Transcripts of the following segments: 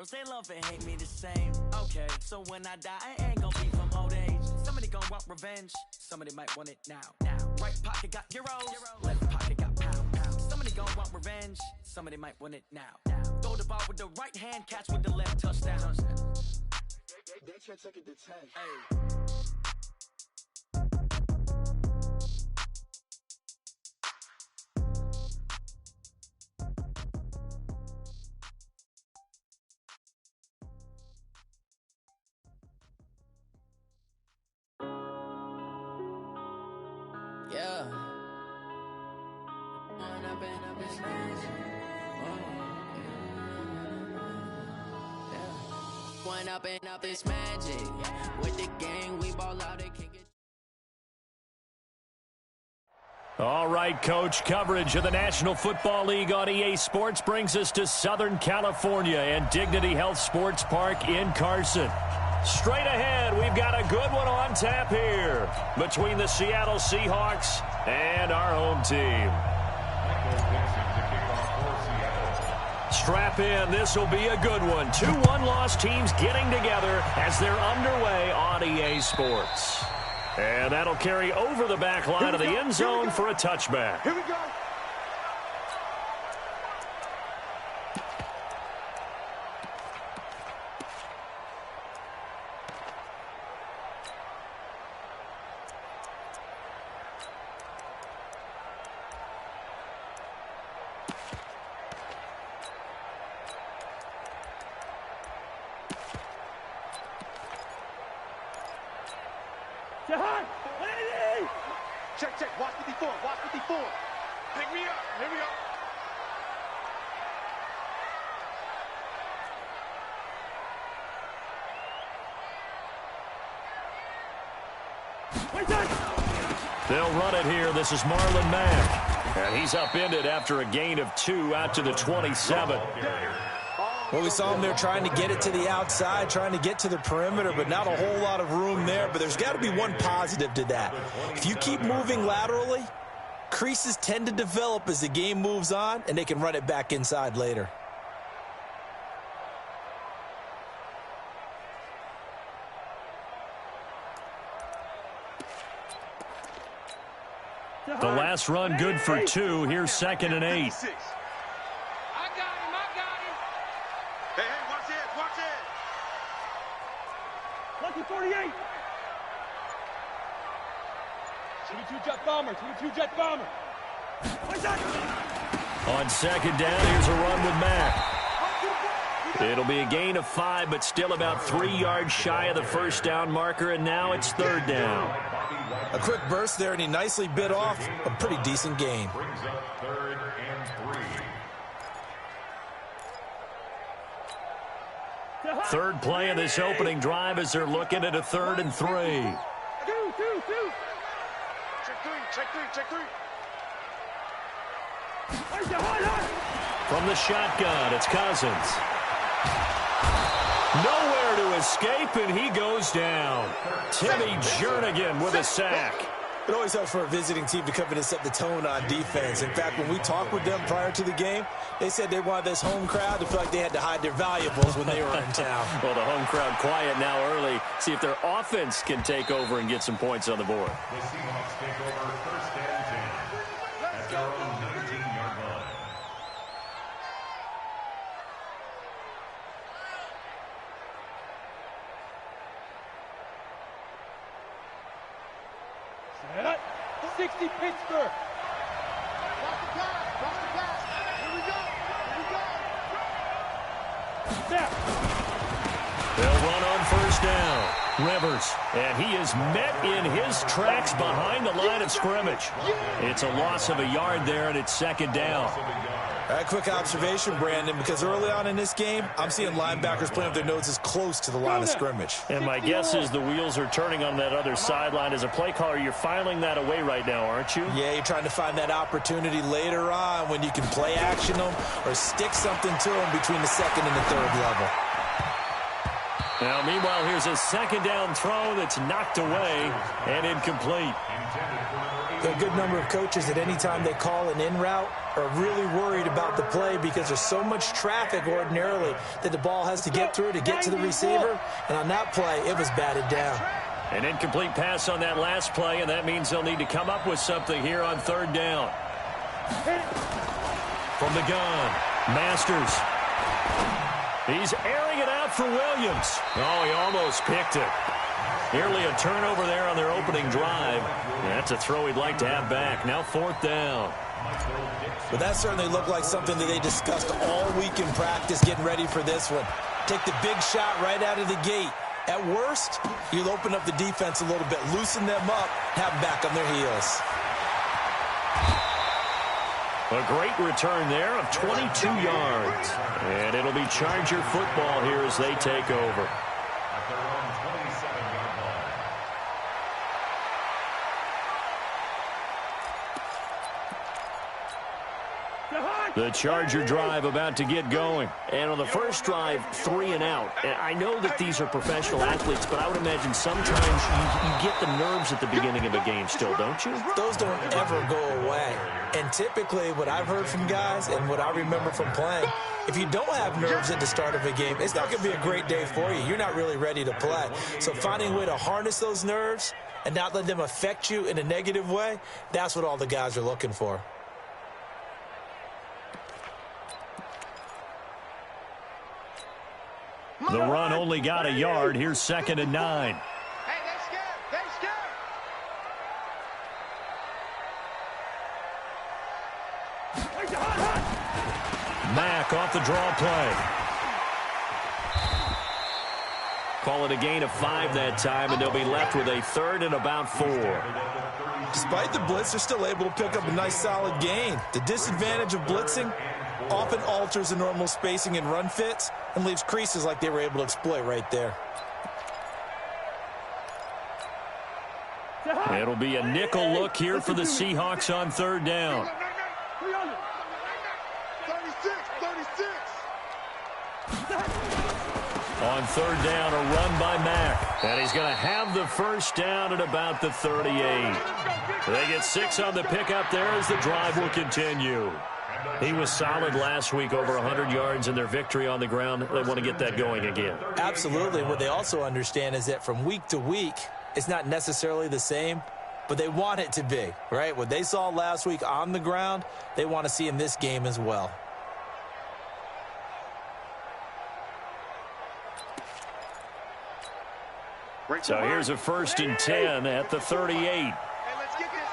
Girls, they love and hate me the same. Okay, so when I die, I ain't gonna be from old age. Somebody gonna want revenge. Somebody might want it now. Right pocket got euros. Left pocket got pound. Somebody gonna want revenge. Somebody might want it now. Throw the ball with the right hand, catch with the left, touchdown. They can't take it to 10. Hey. Yeah. One up and up this magic. With the gang, we ball out and kick it. All right, Coach, coverage of the National Football League on EA Sports brings us to Southern California and Dignity Health Sports Park in Carson. Straight ahead, we've got a good one on tap here between the Seattle Seahawks and our home team. Strap in, this will be a good one. 2 one-loss teams getting together as they're underway on EA Sports. And that'll carry over the back line of the end zone for a touchback. Here we go. Check. Watch 54. Watch 54. Pick me up. Here we go. They'll run it here. This is Marlon Mack. And he's upended after a gain of 2 out to the 27. Well, we saw him there trying to get it to the outside, trying to get to the perimeter, but not a whole lot of room there. But there's got to be one positive to that. If you keep moving laterally, creases tend to develop as the game moves on, and they can run it back inside later. The last run good for 2. Here's 2nd and 8. Hey, watch it. Lucky 48. 22 jet bomber. On 2nd down, here's a run with Mack. It'll be a gain of 5, but still about 3 yards shy of the first down marker, and now it's 3rd down. A quick burst there, and he nicely bit off a pretty decent gain. Brings up 3rd and 3. Third play of this opening drive as they're looking at a 3rd and 3. Check 3. From the shotgun, it's Cousins. Nowhere to escape, and he goes down. Timmy Jernigan with a sack. It always helps for a visiting team to come in and set the tone on defense. In fact, when we talked with them prior to the game, they said they wanted this home crowd to feel like they had to hide their valuables when they were in town. Well, the home crowd quiet now early. See if their offense can take over and get some points on the board. The Seahawks take over 1st and 10 at their own 19-yard line. Set. 60 Pittsburgh. Watch the pass. Here we go. Snap. They'll run on 1st down. Rivers, and he is met in his tracks behind the line of scrimmage. It's a loss of a yard there, and it's 2nd down. A quick observation, Brandon, because early on in this game, I'm seeing linebackers playing with their noses close to the line of scrimmage. And my guess is the wheels are turning on that other sideline. As a play caller, you're filing that away right now, aren't you? Yeah, you're trying to find that opportunity later on when you can play action them or stick something to them between the 2nd and the 3rd level. Now, meanwhile, here's a 2nd down throw that's knocked away and incomplete. Intended for number There are a good number of coaches that anytime they call an in route are really worried about the play because there's so much traffic ordinarily that the ball has to get through to get to the receiver. And on that play, it was batted down. An incomplete pass on that last play, and that means they'll need to come up with something here on third down. From the gun, Masters. He's airing it out for Williams. Oh, he almost picked it. Nearly a turnover there on their opening drive. That's a throw he'd like to have back. Now fourth down. But that certainly looked like something that they discussed all week in practice getting ready for this one. Take the big shot right out of the gate. At worst, you'll open up the defense a little bit, loosen them up, have them back on their heels. A great return there of 22 yards. And it'll be Charger football here as they take over. At their own 27-yard line. The Charger drive about to get going. And on the first drive, 3 and out. And I know that these are professional athletes, but I would imagine sometimes you get the nerves at the beginning of a game still, don't you? Those don't ever go away. And typically what I've heard from guys and what I remember from playing, if you don't have nerves at the start of a game, it's not going to be a great day for you. You're not really ready to play. So finding a way to harness those nerves and not let them affect you in a negative way, that's what all the guys are looking for. The run only got a yard. Here's 2nd and 9. Hey, they scared. They scared. Mack off the draw play. Call it a gain of 5 that time, and they'll be left with a 3rd and about 4. Despite the blitz, they're still able to pick up a nice solid gain. The disadvantage of blitzing often alters the normal spacing and run fits and leaves creases like they were able to exploit right there. It'll be a nickel look here for the Seahawks on 3rd down. 36. On 3rd down, a run by Mack. And he's going to have the first down at about the 38. They get 6 on the pickup there as the drive will continue. He was solid last week, over 100 yards in their victory on the ground. They want to get that going again. Absolutely. What they also understand is that from week to week, it's not necessarily the same, but they want it to be, right? What they saw last week on the ground, they want to see in this game as well. So here's a 1st and 10 at the 38. Hey, let's get this.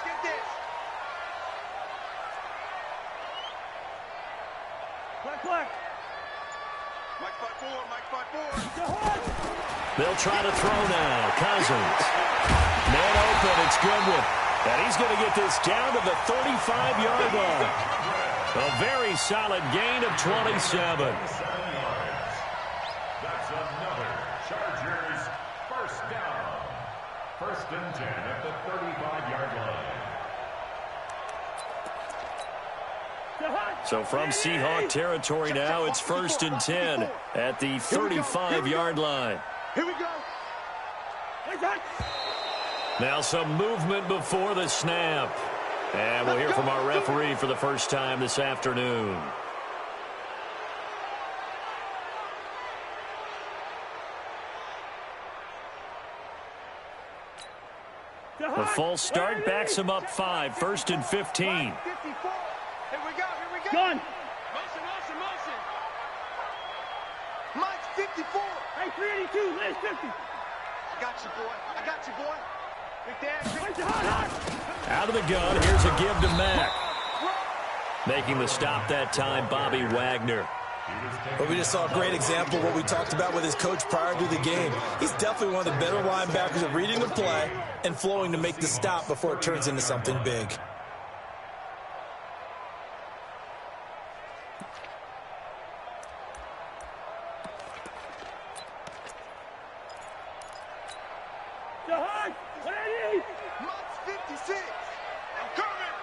Black. Mike 5-4. They'll try to throw now. Cousins. Man open. It's Goodwin. And he's going to get this down to the 35-yard line. A very solid gain of 27. That's another Chargers first down. 1st and 10 at the 35-yard line. So from Seahawk territory now, it's 1st and 10 at the 35-yard line. Here we go. Now some movement before the snap. And we'll hear from our referee for the first time this afternoon. The false start backs him up 5, 1st and 15. 54. Here we go. Gun. Motion. Mike's 54. Hey, 382. Let's 50. I got you, boy. Big Dad. Out of the gun, here's a give to Mack. Making the stop that time, Bobby Wagner. But we just saw a great example of what we talked about with his coach prior to the game. He's definitely one of the better linebackers at reading the play and flowing to make the stop before it turns into something big. Mike's 56. I'm coming.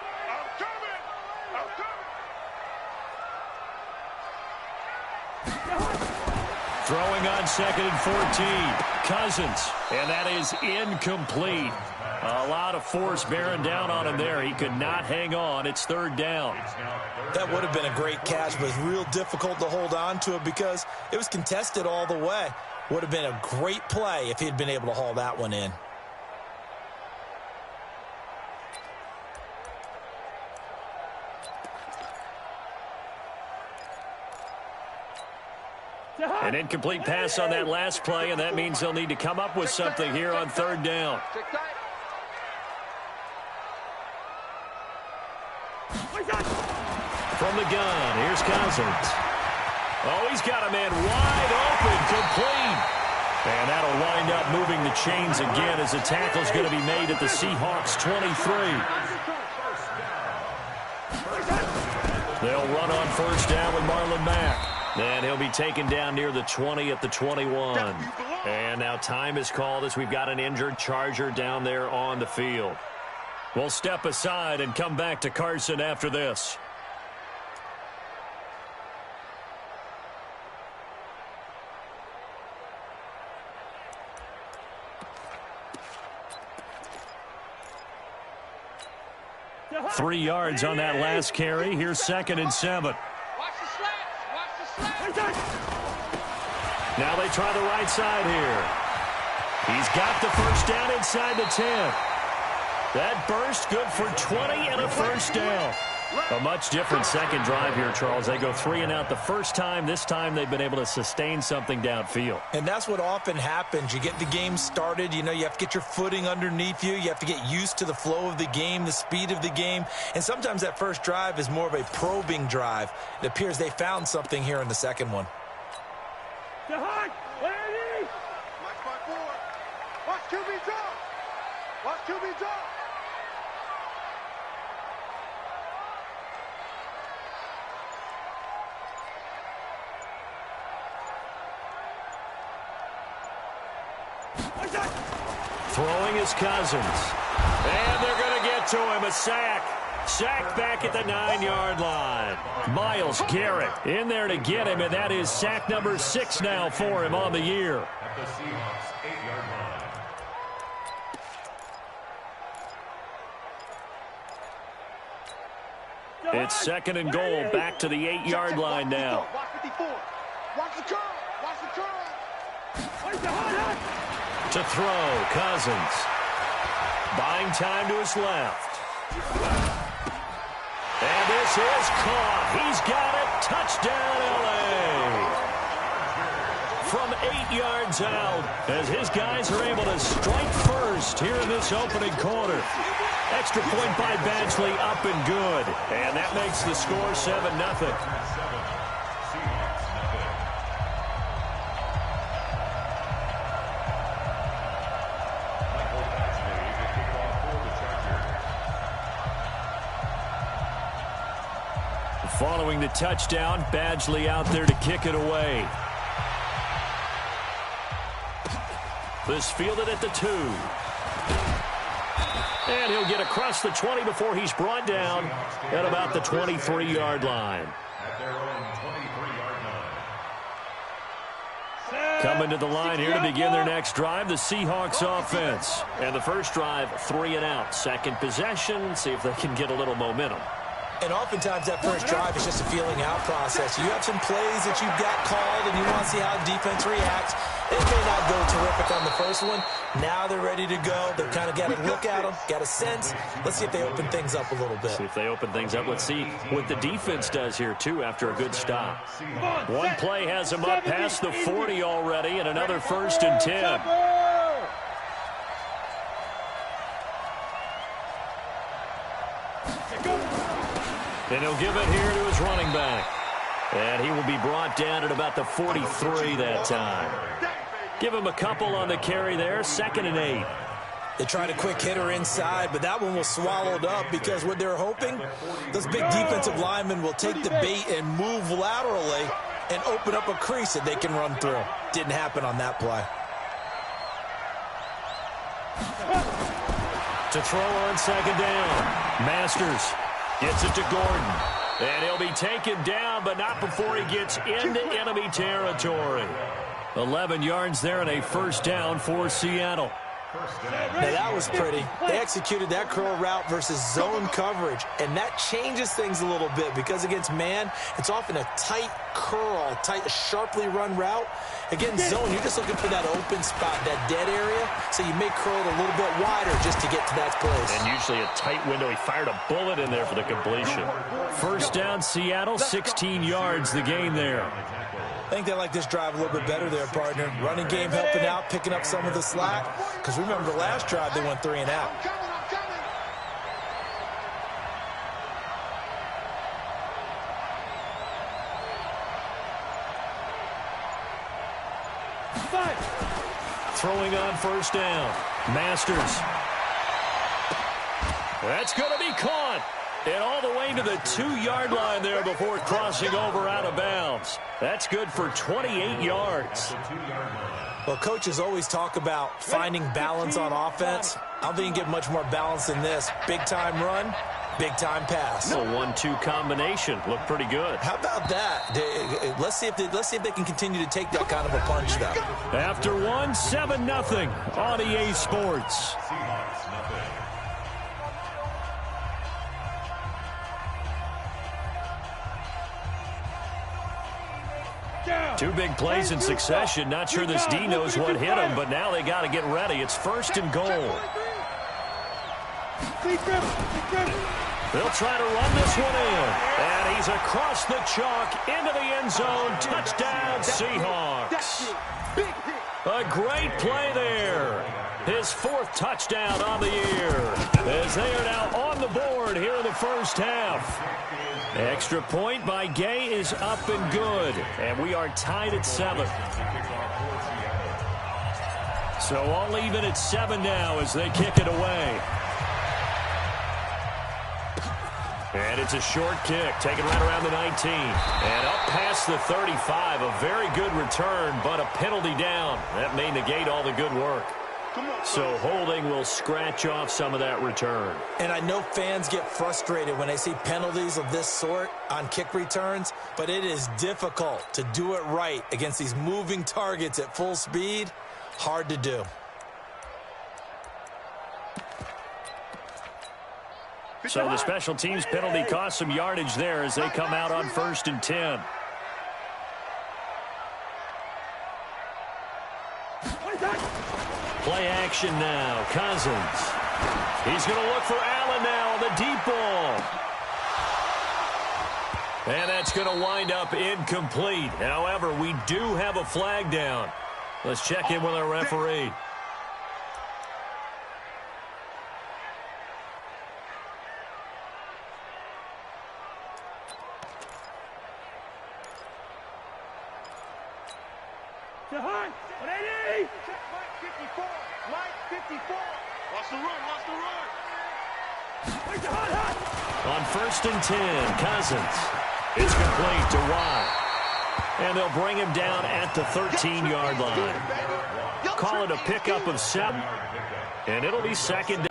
Throwing on 2nd and 14. Cousins. And that is incomplete. A lot of force bearing down on him there. He could not hang on. It's third down. That would have been a great catch, but it's real difficult to hold on to it because it was contested all the way. Would have been a great play if he'd been able to haul that one in. An incomplete pass on that last play, and that means they'll need to come up with something here on third down. From the gun, here's Cousins. Oh, he's got a man wide open, complete. And that'll wind up moving the chains again as the tackle's going to be made at the Seahawks 23. They'll run on first down with Marlon Mack. And he'll be taken down near the 20 at the 21. And now time is called as we've got an injured Charger down there on the field. We'll step aside and come back to Carson after this. Three yards on that last carry. Here's 2nd and 7. Now they try the right side here. He's got the first down inside the 10. That burst good for 20 and a first down. A much different second drive here, Charles. They go 3 and out the first time. This time they've been able to sustain something downfield. And that's what often happens. You get the game started. You know, you have to get your footing underneath you. You have to get used to the flow of the game, the speed of the game. And sometimes that first drive is more of a probing drive. It appears they found something here in the second one. Watch QB draw. Watch QB draw. Throwing is Cousins. And they're going to get to him. A sack. Sack back at the 9-yard line. Myles Garrett in there to get him, and that is sack number 6 now for him on the year. At the Seahawks 8-yard line. It's 2nd and goal, back to the 8-yard line now. Watch 54. Watch the curl. Watch the curl. To throw, Cousins. Buying time to his left. And this is caught. He's got it. Touchdown, L.A. From 8 yards out, as his guys are able to strike first here in this opening quarter. Extra point by Badgley, up and good. And that makes the score 7-0. Following the touchdown, Badgley out there to kick it away. This fielded at the 2. And he'll get across the 20 before he's brought down at about the 23-yard line. At their own 23-yard line. Coming to the line here to begin their next drive, the Seahawks offense. And the first drive, 3 and out. Second possession, see if they can get a little momentum. And oftentimes that first drive is just a feeling out process. You have some plays that you've got called and you want to see how the defense reacts. It may not go terrific on the first one. Now they're ready to go. They've kind of got to look at them, got a sense. Let's see if they open things up a little bit. See if they open things up. Let's see what the defense does here, too, after a good stop. One play has them up past the 40 already, and another 1st and 10. And he'll give it here to his running back. And he will be brought down at about the 43 that time. Give him a couple on the carry there. 2nd and 8. They tried a quick hitter inside, but that one was swallowed up because what they're hoping, those big defensive linemen will take the bait and move laterally and open up a crease that they can run through. Didn't happen on that play. To throw on 2nd down. Masters gets it to Gordon. And he'll be taken down, but not before he gets into enemy territory. 11 yards there and a first down for Seattle. Now that was pretty. They executed that curl route versus zone coverage, and that changes things a little bit because against man, it's often a tight curl, sharply run route. Against zone, you're just looking for that open spot, that dead area, so you may curl it a little bit wider just to get to that place. And usually a tight window. He fired a bullet in there for the completion. First down, Seattle, 16 yards the gain there. I think they like this drive a little bit better there, partner. Running game helping out, picking up some of the slack. Because remember, the last drive, they went 3 and out. Throwing on first down. Masters. That's going to be caught. And all the way to the 2-yard line there before crossing over out of bounds. That's good for 28 yards. Well, coaches always talk about finding balance on offense. I don't think you can get much more balance than this. Big-time run, big-time pass. A 1-2 combination. Looked pretty good. How about that? Let's see if they can continue to take that kind of a punch, though. After 7-0 on EA Sports. Two big plays in succession. Not sure this D knows what hit him, but now they got to get ready. It's 1st and goal. They'll try to run this one in. And he's across the chalk into the end zone. Touchdown, Seahawks. A great play there. His 4th touchdown on the year. As they are now on the board here in the first half. Extra point by Gay is up and good. And we are tied at 7. So all even at 7 now as they kick it away. And it's a short kick, taken right around the 19. And up past the 35, a very good return, but a penalty down. That may negate all the good work. So holding will scratch off some of that return. And I know fans get frustrated when they see penalties of this sort on kick returns, but it is difficult to do it right against these moving targets at full speed. Hard to do. So the special teams penalty cost some yardage there as they come out on 1st and 10. Play action now. Cousins. He's going to look for Allen now on the deep ball. And that's going to wind up incomplete. However, we do have a flag down. Let's check in with our referee. On 1st and 10, Cousins. It's complete to Watt. And they'll bring him down at the 13-yard line. Call it a pickup of 7. And it'll be 2nd down.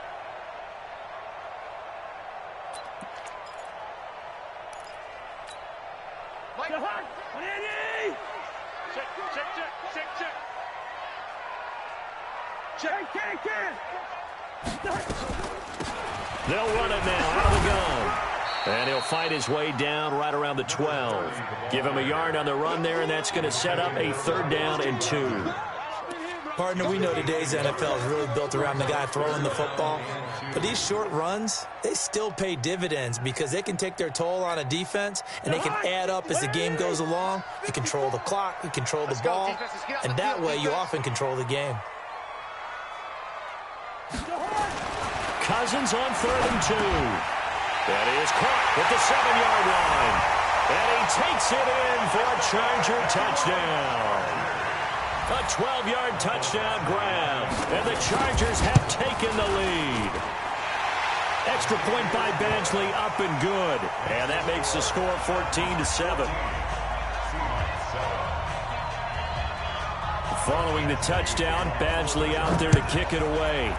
They'll run it now out of the gun. And he'll fight his way down right around the 12. Give him a yard on the run there, and that's going to set up a 3rd down and 2. Partner, we know today's NFL is really built around the guy throwing the football. But these short runs, they still pay dividends because they can take their toll on a defense, and they can add up as the game goes along. You control the clock, you control the ball, and that way you often control the game. Cousins on 3rd and 2. That is caught at the 7-yard line. And he takes it in for a Charger touchdown. A 12-yard touchdown grab. And the Chargers have taken the lead. Extra point by Badgley up and good. And that makes the score 14-7. Following the touchdown, Badgley out there to kick it away.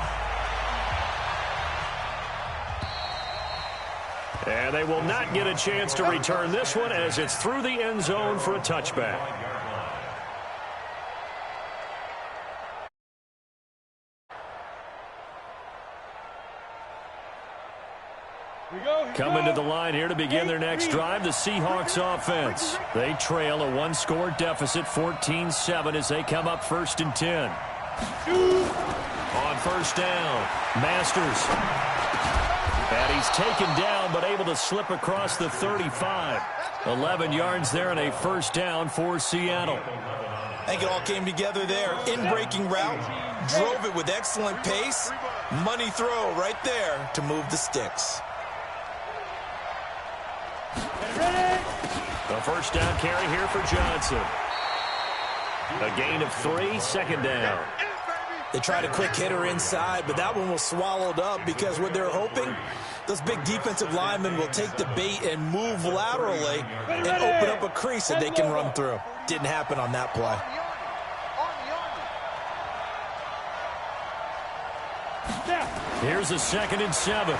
And they will not get a chance to return this one as it's through the end zone for a touchback. Coming to the line here to begin their next drive, the Seahawks offense. They trail a one-score deficit, 14-7, as they come up 1st and 10. On 1st down, Masters. And he's taken down, but able to slip across the 35. 11 yards there and a 1st down for Seattle. I think it all came together there. In-breaking route, drove it with excellent pace. Money throw right there to move the sticks. The 1st down carry here for Johnson. A gain of 3, 2nd down. They tried a quick hitter inside, but that one was swallowed up because what they're hoping, those big defensive linemen will take the bait and move laterally and open up a crease that they can run through. Didn't happen on that play. Here's a 2nd and 7.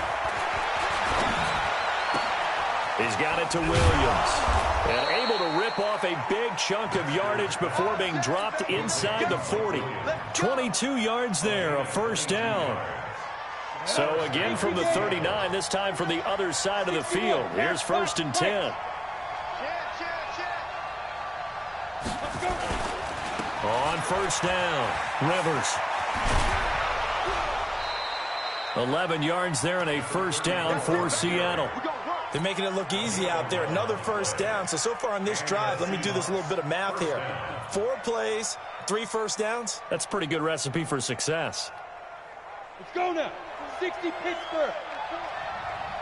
He's got it to Williams. And able to rip off a big chunk of yardage before being dropped inside the 40. 22 yards there, a 1st down. So again from the 39, this time from the other side of the field. Here's 1st and 10. On 1st down, Rivers. 11 yards there and a 1st down for Seattle. They're making it look easy out there. Another 1st down. So far on this drive, let me do this little bit of math here. 4 plays, 3 1st downs. That's a pretty good recipe for success. Let's go now. 60 Pittsburgh.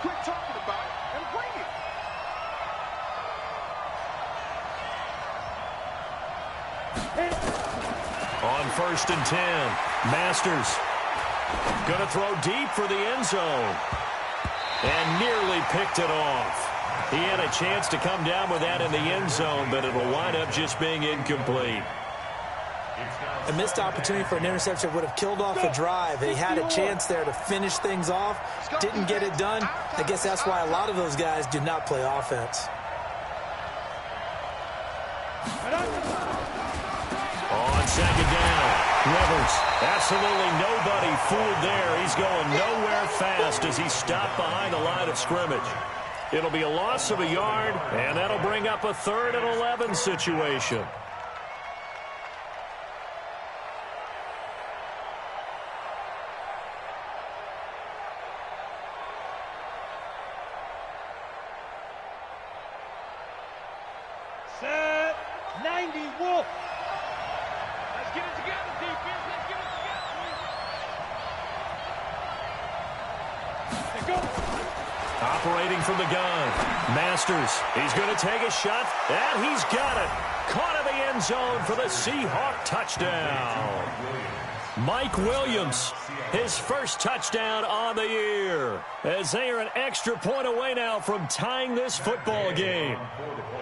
Quit talking about it and bring it. On 1st and 10, Masters. Going to throw deep for the end zone. And nearly picked it off. He had a chance to come down with that in the end zone, but it'll wind up just being incomplete. A missed opportunity for an interception would have killed off a drive. He had a chance there to finish things off. Didn't get it done. I guess that's why a lot of those guys do not play offense. On 2nd down, Rivers. Absolutely nobody fooled there. He's going nowhere fast as he stopped behind the line of scrimmage. It'll be a loss of a yard, and that'll bring up a 3rd and 11 situation. Set 90 Wolf. Let's get it together, defense. Let's get it together. Let's go. Operating from the gun, Masters. He's going to take a shot, and he's got it. Caught in the end zone for the Seahawk touchdown. Mike Williams, his 1st touchdown on the year, as they are an extra point away now from tying this football game.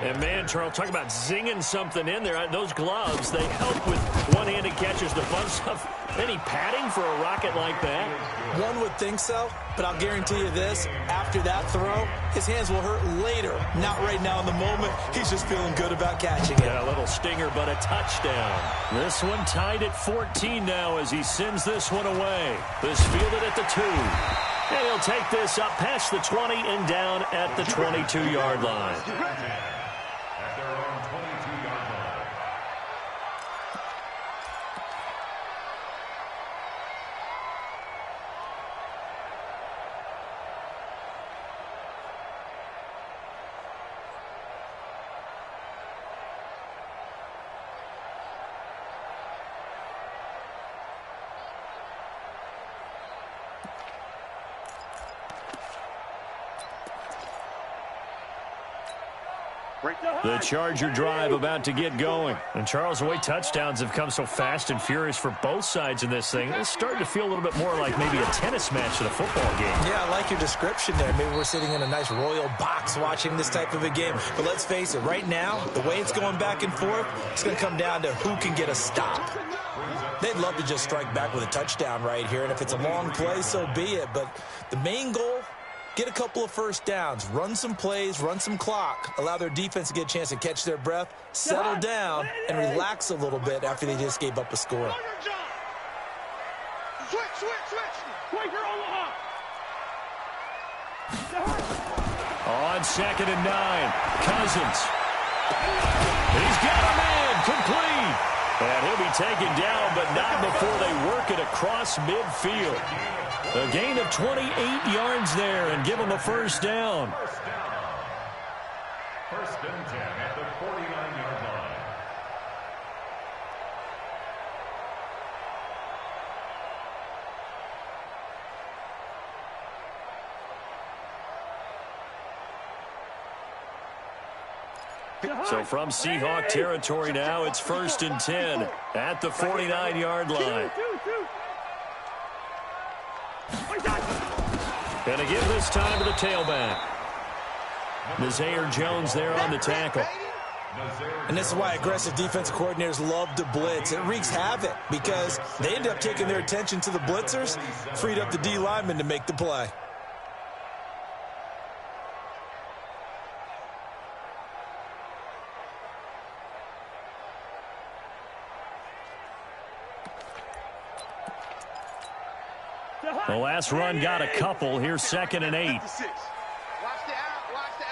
And man, Charles, talk about zinging something in there. Those gloves, they help with one-handed catches, the fun stuff. Any padding for a rocket like that? One would think so, but I'll guarantee you this. After that throw, his hands will hurt later. Not right now in the moment. He's just feeling good about catching it. Yeah, a little stinger, but a touchdown. This one tied at 14 now as he sends this one away. This fielded at the 2. And he'll take this up past the 20 and down at the 22-yard line. The Charger drive about to get going. And Charles, the way touchdowns have come so fast and furious for both sides in this thing, it's starting to feel a little bit more like maybe a tennis match than a football game. Yeah, I like your description there. Maybe we're sitting in a nice royal box watching this type of a game. But let's face it, right now, the way it's going back and forth, it's going to come down to who can get a stop. They'd love to just strike back with a touchdown right here. And if it's a long play, so be it. But the main goal, get a couple of 1st downs, run some plays, run some clock, allow their defense to get a chance to catch their breath, settle down, and relax a little bit after they just gave up a score. Switch. Quaker Omaha. On 2nd and 9, Cousins. He's got him in, complete. And he'll be taken down, but not before they work it across midfield. A gain of 28 yards there and give him a first down. First and 10 at the 49-yard line. So from Seahawk territory now, it's 1st and 10 at the 49-yard line. Going to give this time to the tailback. Nazaire Jones there on the tackle. And this is why aggressive defensive coordinators love to blitz. It wreaks havoc because they end up taking their attention to the blitzers, freed up the D lineman to make the play. The last run got a couple. Here's 2nd and 8. Watch the out. Watch the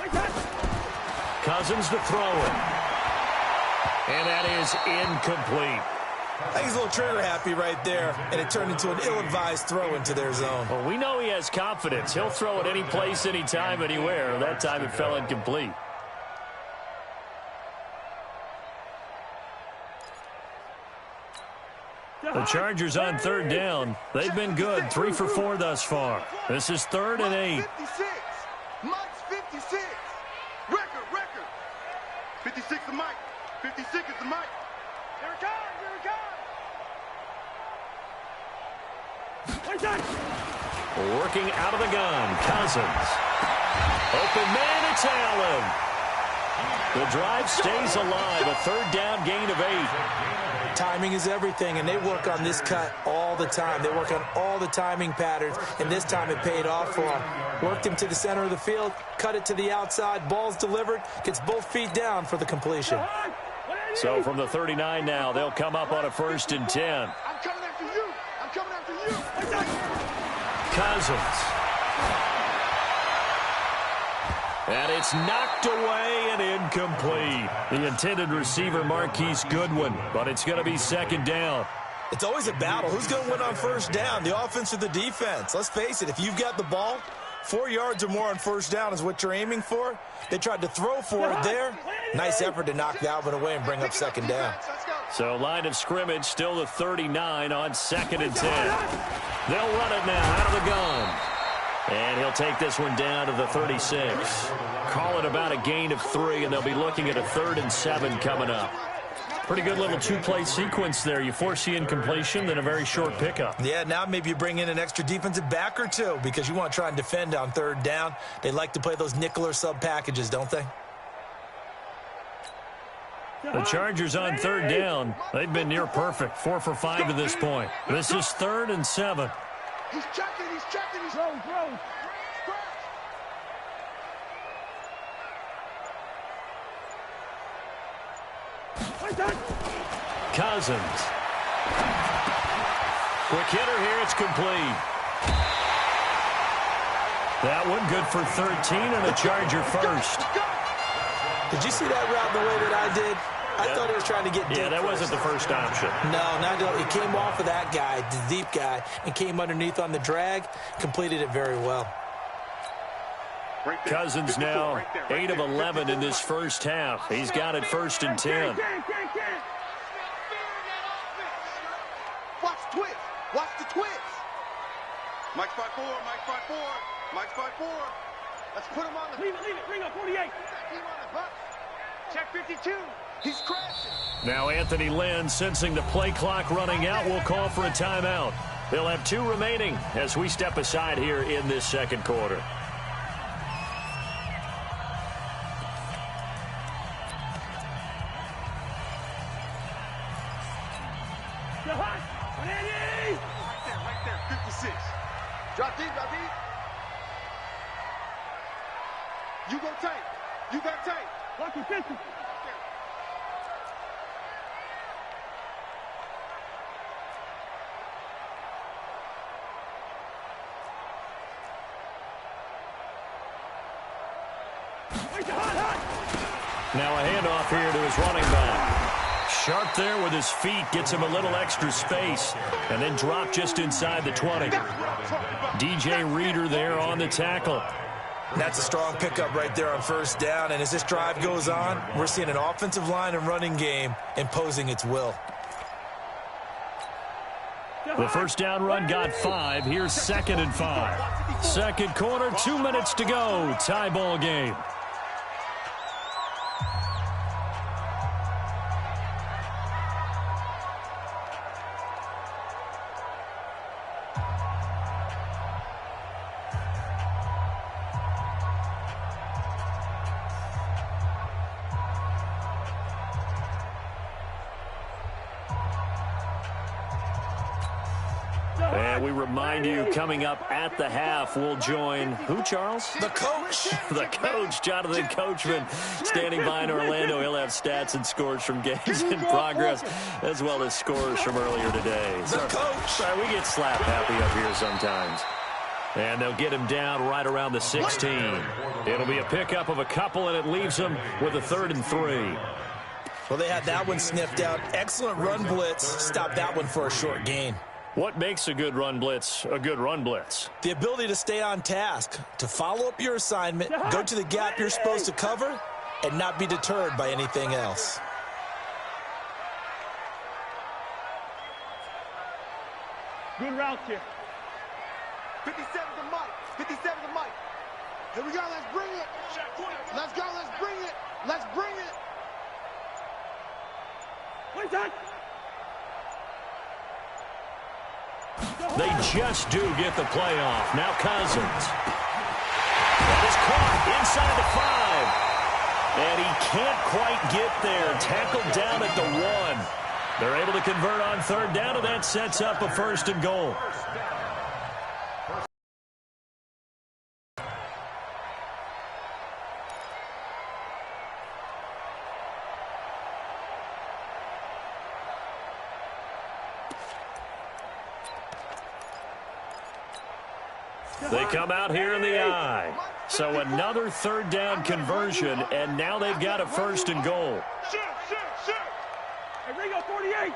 out. Cousins to throw it. And that is incomplete. I think he's a little trigger happy right there, and it turned into an ill-advised throw into their zone. Well, we know he has confidence. He'll throw it any place, anytime, anywhere. That time it fell incomplete. The Chargers on 3rd down. They've been good, 3 for 4 thus far. This is 3rd and 8. 56. Mike's 56. Record. 56 is Mike. 56 is the Mike. Here it comes. Working out of the gun, Cousins. Open man, it's Allen. The drive stays alive, a 3rd down gain of 8. Timing is everything, and they work on this cut all the time. They work on all the timing patterns, and this time it paid off for them. Worked him to the center of the field, cut it to the outside, ball's delivered, gets both feet down for the completion. So from the 39 now, they'll come up on a 1st and 10. I'm coming after you. Cousins. And it's knocked away and incomplete. The intended receiver, Marquise Goodwin, but it's going to be 2nd down. It's always a battle. Who's going to win on 1st down, the offense or the defense? Let's face it, if you've got the ball, 4 yards or more on 1st down is what you're aiming for. They tried to throw for it there. Nice effort to knock that one away and bring up 2nd down. So line of scrimmage still the 39 on 2nd and 10. They'll run it now out of the gun. And he'll take this one down to the 36. Call it about a gain of 3, and they'll be looking at a 3rd and 7 coming up. Pretty good little 2-play sequence there. You force the incompletion, then a very short pickup. Yeah, now maybe you bring in an extra defensive back or two because you want to try and defend on 3rd down. They like to play those nickel or sub packages, don't they? The Chargers on 3rd down. They've been near perfect, 4 for 5 to this point. This is 3rd and 7. He's checking. Throw. Cousins. Quick hitter here, it's complete. That one good for 13 and a Charger first. Did you see that route the way that I did? I thought he was trying to get deep. Yeah, that wasn't the first option. No, not at all. He came off of that guy, the deep guy, and came underneath on the drag, completed it very well. Cousins now 8 of 11 in this first half. He's got it 1st and 10. Watch the twist. Mike's 5'4". Let's put him on the... Leave it. Bring up 48. Keep on the butt. Check 52. He's crashing. Now Anthony Lynn, sensing the play clock running out, will call for a timeout. They'll have 2 remaining as we step aside here in this 2nd quarter. Right there, 56. Drop deep. You go tight. Lock your pistol. Now a handoff here to his running back. Sharp there with his feet, gets him a little extra space, and then drop just inside the 20. DJ Reader there on the tackle. That's a strong pickup right there on first down, and as this drive goes on, we're seeing an offensive line and running game imposing its will. The first down run got 5. Here's 2nd and 5. Second quarter, 2 minutes to go. Tie ball game. And we remind you, coming up at the half, we'll join who, Charles? The coach. The coach, Jonathan Coachman, standing by in Orlando. He'll have stats and scores from games in progress, as well as scores from earlier today. The coach. Sorry, we get slap happy up here sometimes. And they'll get him down right around the 16. It'll be a pickup of a couple, and it leaves them with a 3rd and 3. Well, they had that one sniffed out. Excellent run blitz. Stop that one for a short gain. What makes a good run blitz a good run blitz? The ability to stay on task, to follow up your assignment, go to the gap you're supposed to cover, and not be deterred by anything else. Good route here. 57 to Mike. 57 to Mike. Here we go. Let's bring it. Let's go. Let's bring it. Let's bring it. Wait, that. They just do get the playoff. Now Cousins. That is caught inside the 5. And he can't quite get there. Tackled down at the 1. They're able to convert on 3rd down, and that sets up a 1st and goal. They come out here in the I. So another 3rd down conversion, and now they've got a 1st and goal. Hey, Ringo, 48.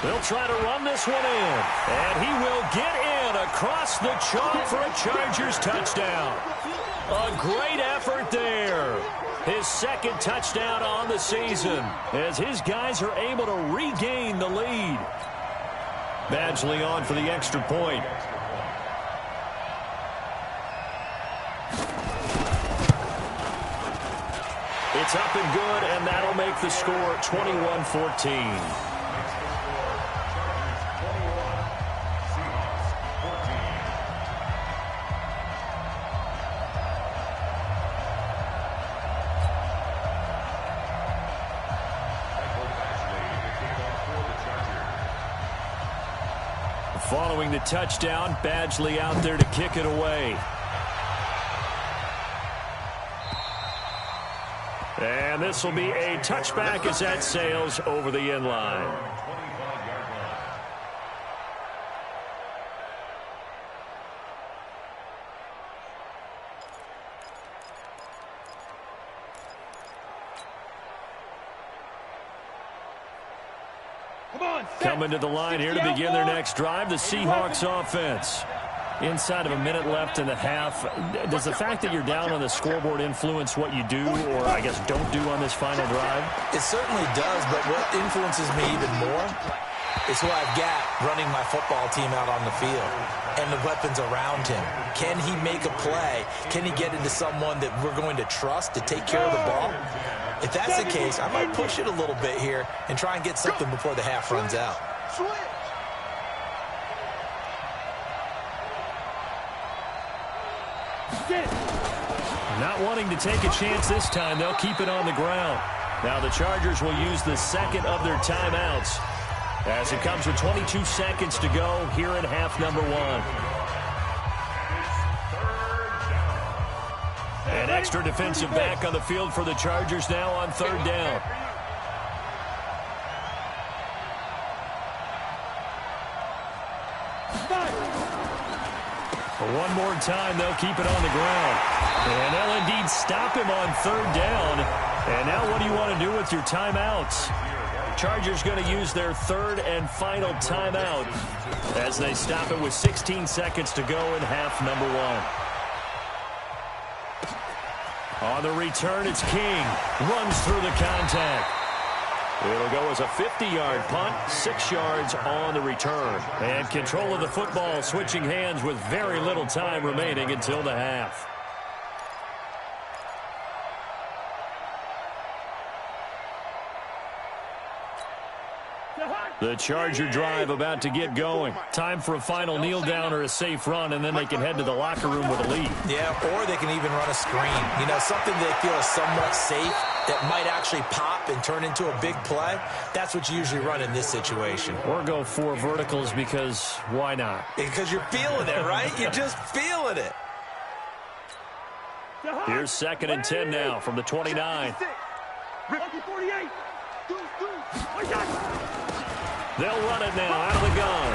They'll try to run this one in, and he will get in across the chalk for a Chargers touchdown. A great effort there. His 2nd touchdown on the season as his guys are able to regain the lead. Badgley on for the extra point. It's up and good, and that'll make the score 21-14. Following the touchdown, Badgley out there to kick it away. And this will be a touchback as that sails over the end line. Coming to the line here to begin their next drive, the Seahawks offense. Inside of a minute left in the half, does the fact that you're down on the scoreboard influence what you do, or I guess don't do on this final drive? It certainly does, but what influences me even more is who I've got running my football team out on the field and the weapons around him. Can he make a play? Can he get into someone that we're going to trust to take care of the ball? If that's the case, I might push it a little bit here and try and get something before the half runs out. Not wanting to take a chance this time, they'll keep it on the ground. Now the Chargers will use the 2nd of their timeouts as it comes with 22 seconds to go here in half number 1. An extra defensive back on the field for the Chargers now on 3rd down. One more time, they'll keep it on the ground. And they'll indeed stop him on third down. And now what do you want to do with your timeouts? Chargers going to use their third and final timeout as they stop it with 16 seconds to go in half number one. On the return, it's King. Runs through the contact. It'll go as a 50-yard punt, 6 yards on the return. And control of the football switching hands with very little time remaining until the half. The Charger drive about to get going. Time for a final kneel down or a safe run, and then they can head to the locker room with a lead. Yeah, or they can even run a screen. You know, something they feel is somewhat safe that might actually pop and turn into a big play. That's what you usually run in this situation. Or go 4 verticals because why not? Because you're feeling it, right? You're just feeling it. Here's 2nd and 10 now from the 29. They'll run it now out of the gun.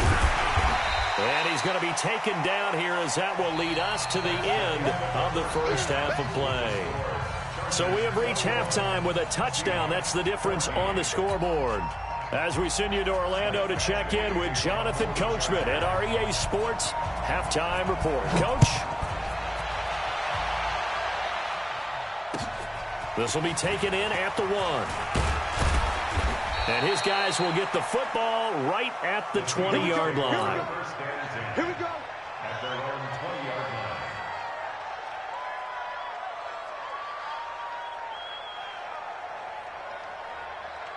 And he's going to be taken down here as that will lead us to the end of the first half of play. So we have reached halftime with a touchdown. That's the difference on the scoreboard. As we send you to Orlando to check in with Jonathan Coachman at our EA Sports Halftime Report. Coach? This will be taken in at the 1. And his guys will get the football right at the 20-yard line. Here we go. At their own 20-yard line.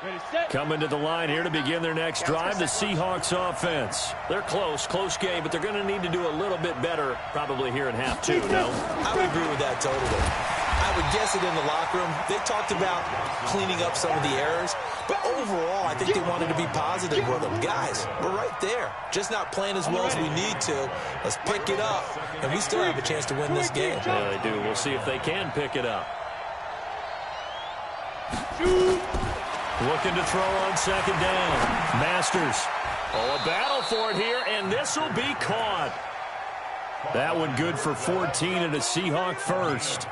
Ready, set. Coming to the line here to begin their next drive, the Seahawks offense. They're close game, but they're going to need to do a little bit better probably here in half 2, no? I would agree with that totally. I would guess it in the locker room. They talked about cleaning up some of the errors, but overall, I think they wanted to be positive with them. Guys, we're right there. Just not playing as well as we need to. Let's pick it up, and we still have a chance to win this game. Yeah, they do. We'll see if they can pick it up. Looking to throw on 2nd down. Masters. Oh, a battle for it here, and this will be caught. That one good for 14 and a Seahawk first.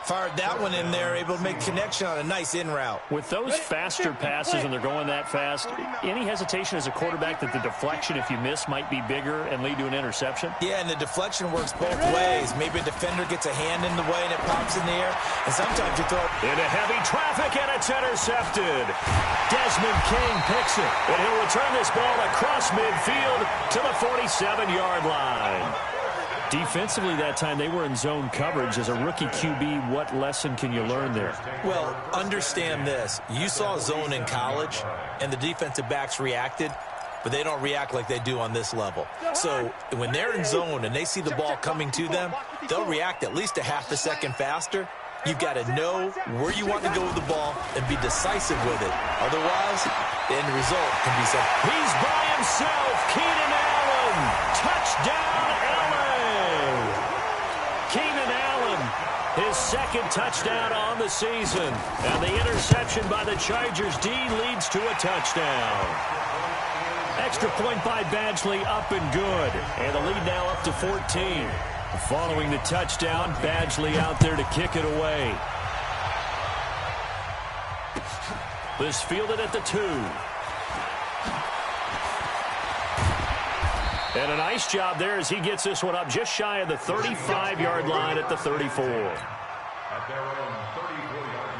Fired that one in there, able to make connection on a nice in route. With those faster passes and they're going that fast, any hesitation as a quarterback that the deflection, if you miss, might be bigger and lead to an interception? Yeah, and the deflection works both ways. Maybe a defender gets a hand in the way and it pops in the air, and sometimes you throw it into heavy traffic, and it's intercepted. Desmond King picks it, and he'll return this ball across midfield to the 47-yard line. Defensively that time, they were in zone coverage. As a rookie QB, what lesson can you learn there? Well, understand this. You saw zone in college, and the defensive backs reacted, but they don't react like they do on this level. So when they're in zone and they see the ball coming to them, they'll react at least a half a second faster. You've got to know where you want to go with the ball and be decisive with it. Otherwise, the end result can be something. He's by himself. Keenan Allen. Touchdown, LA. Keenan Allen, his 2nd touchdown on the season. And the interception by the Chargers D leads to a touchdown. Extra point by Badgley, up and good. And the lead now up to 14. Following the touchdown, Badgley out there to kick it away. This fielded at the 2. And a nice job there as he gets this one up just shy of the 35-yard line at the 34. At their own 34-yard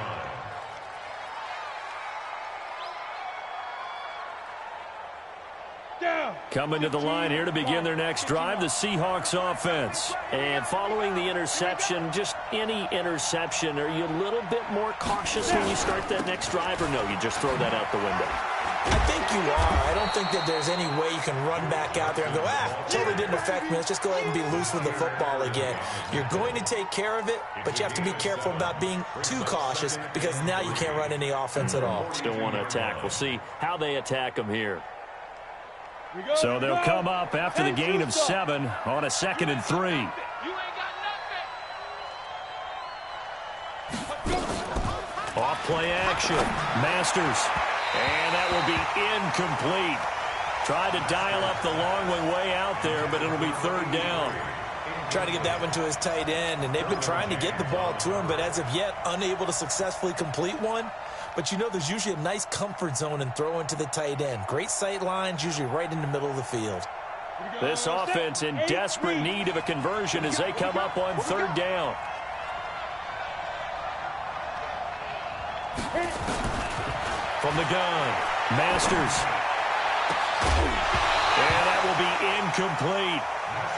line. Coming to the line here to begin their next drive, the Seahawks offense. And following the interception, just any interception, are you a little bit more cautious when you start that next drive, or no, you just throw that out the window? I think you are. I don't think that there's any way you can run back out there and go, totally didn't affect me. Let's just go ahead and be loose with the football again. You're going to take care of it, but you have to be careful about being too cautious because now you can't run any offense at all. Still want to attack. We'll see how they attack them here. So they'll come up after the gain of 7 on a 2nd and 3. Off play action. Masters. And that will be incomplete. Tried to dial up the long way out there, but it'll be third down. Trying to get that one to his tight end, and they've been trying to get the ball to him, but as of yet, unable to successfully complete one. But you know there's usually a nice comfort zone in throwing to the tight end. Great sight lines, usually right in the middle of the field. This offense in desperate need of a conversion as they come up on third down. From the gun, Masters. And that will be incomplete.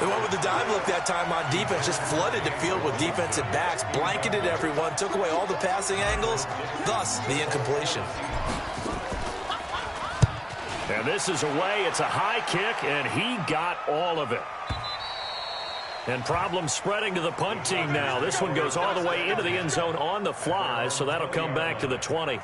They went with the dive look that time on defense, just flooded the field with defensive backs, blanketed everyone, took away all the passing angles, thus the incompletion. And this is away. It's a high kick, and he got all of it. And problem spreading to the punt team now. This one goes all the way into the end zone on the fly, so that'll come back to the 20.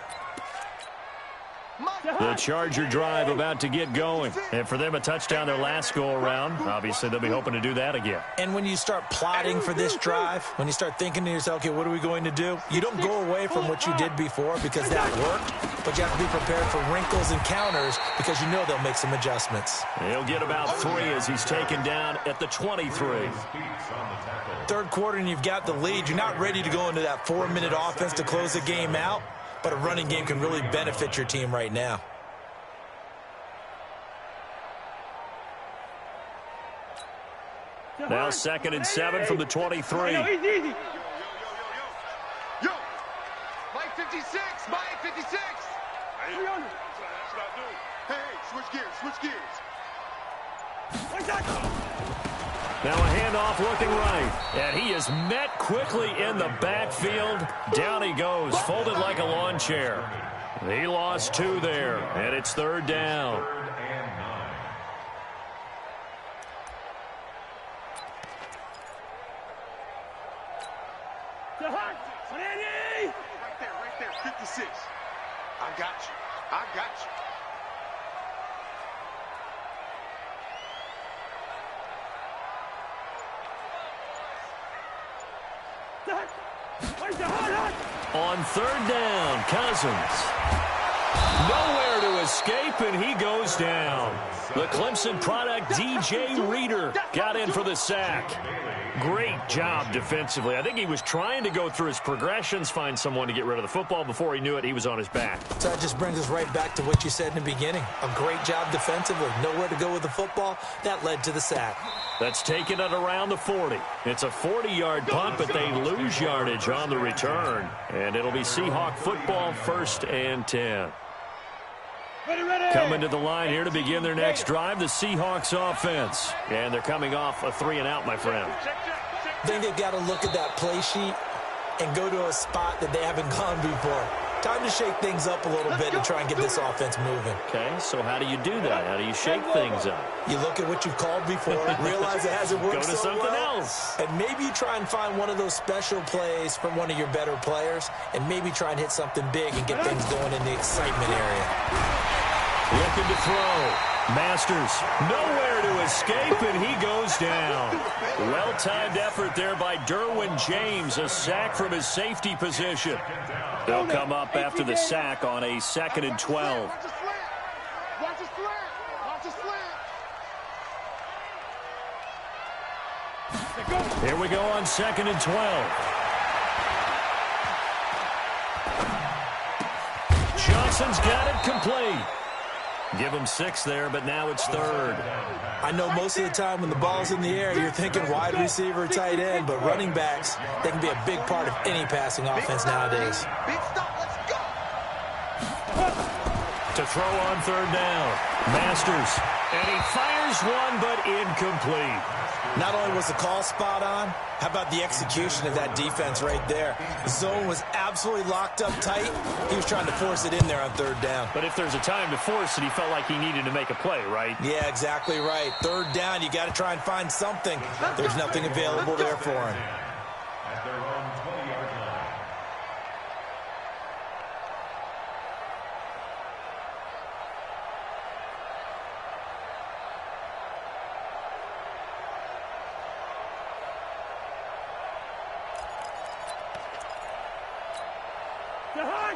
The Charger drive about to get going. And for them, a touchdown their last go-around. Obviously, they'll be hoping to do that again. And when you start plotting for this drive, when you start thinking to yourself, okay, what are we going to do? You don't go away from what you did before because that worked, but you have to be prepared for wrinkles and counters because you know they'll make some adjustments. He'll get about 3 as he's taken down at the 23. Third quarter and you've got the lead. You're not ready to go into that 4-minute offense to close the game out, but a running game can really benefit your team right now. Now 2nd and 7 from the 23. Yo, Mike 56, Mike 56. Hey, switch gears. Now a handoff looking right. And he is met quickly in the backfield. Down he goes, folded like a lawn chair. He lost 2 there, and it's third down. Right there, 56. I got you. On third down, Cousins. Nowhere to escape, and he goes down. The Clemson product, DJ Reader, got in for the sack. Great job defensively. I think he was trying to go through his progressions, find someone to get rid of the football. Before he knew it, he was on his back. So that just brings us right back to what you said in the beginning. A great job defensively. Nowhere to go with the football. That led to the sack. That's taken at around the 40. It's a 40-yard punt, but they lose yardage on the return. And it'll be Seahawk football, 1st and 10. Coming to the line here to begin their next drive, the Seahawks offense. And they're coming off a 3-and-out, my friend. I think they've got to look at that play sheet and go to a spot that they haven't gone before. Time to shake things up a little bit and try and get this offense moving. Okay, so how do you do that? How do you shake things up? You look at what you've called before, realize it hasn't worked Go to so something well, else. and maybe you try and find one of those special plays from one of your better players, and maybe try and hit something big and get things going in the excitement area. Looking to throw. Masters, nowhere to escape, and he goes down. Well-timed effort there by Derwin James, a sack from his safety position. They'll come up after the sack on a 2nd and 12. Watch the slant. Here we go on 2nd and 12. Johnson's got it complete. Give him 6 there, but now it's 3rd. I know most of the time when the ball's in the air, you're thinking wide receiver, tight end, but running backs, they can be a big part of any passing offense nowadays. Big stop, let's go. To throw on 3rd down. Masters. And he fires one, but incomplete. Not only was the call spot on, how about the execution of that defense right there? The zone was absolutely locked up tight. He was trying to force it in there on 3rd down. But if there's a time to force it, he felt like he needed to make a play, right? Yeah, exactly right. 3rd down, you got to try and find something. There's nothing available there for him. At their own 20-yard line.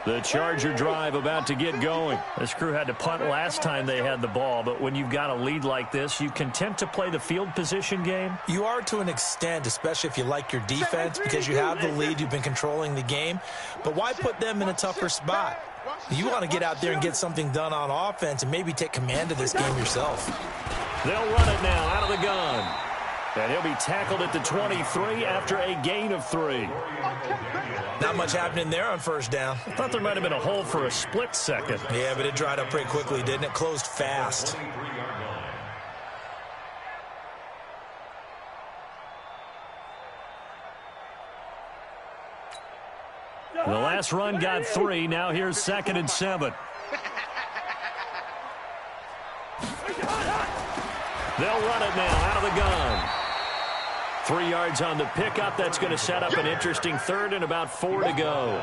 The Charger drive about to get going. This crew had to punt last time they had the ball, but when you've got a lead like this, you content to play the field position game? You are to an extent, especially if you like your defense, because you have the lead, you've been controlling the game. But why put them in a tougher spot? You want to get out there and get something done on offense and maybe take command of this game yourself. They'll run it now out of the gun. And he'll be tackled at the 23 after a gain of 3. Not much happening there on first down. I thought there might have been a hole for a split second. Yeah, but it dried up pretty quickly, didn't it? Closed fast. The last run got 3. Now here's 2nd and 7. They'll run it now out of the gun. 3 yards on the pickup. That's going to set up an interesting 3rd and about 4 to go.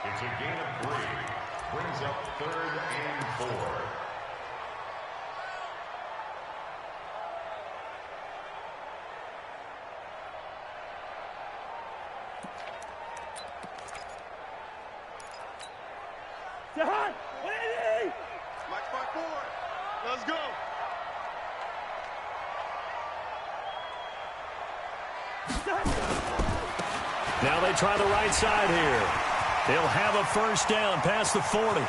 It's a gain of 3. Brings up 3rd and 4. Watch my board. Let's go. Now they try the right side here. They'll have a first down past the 40.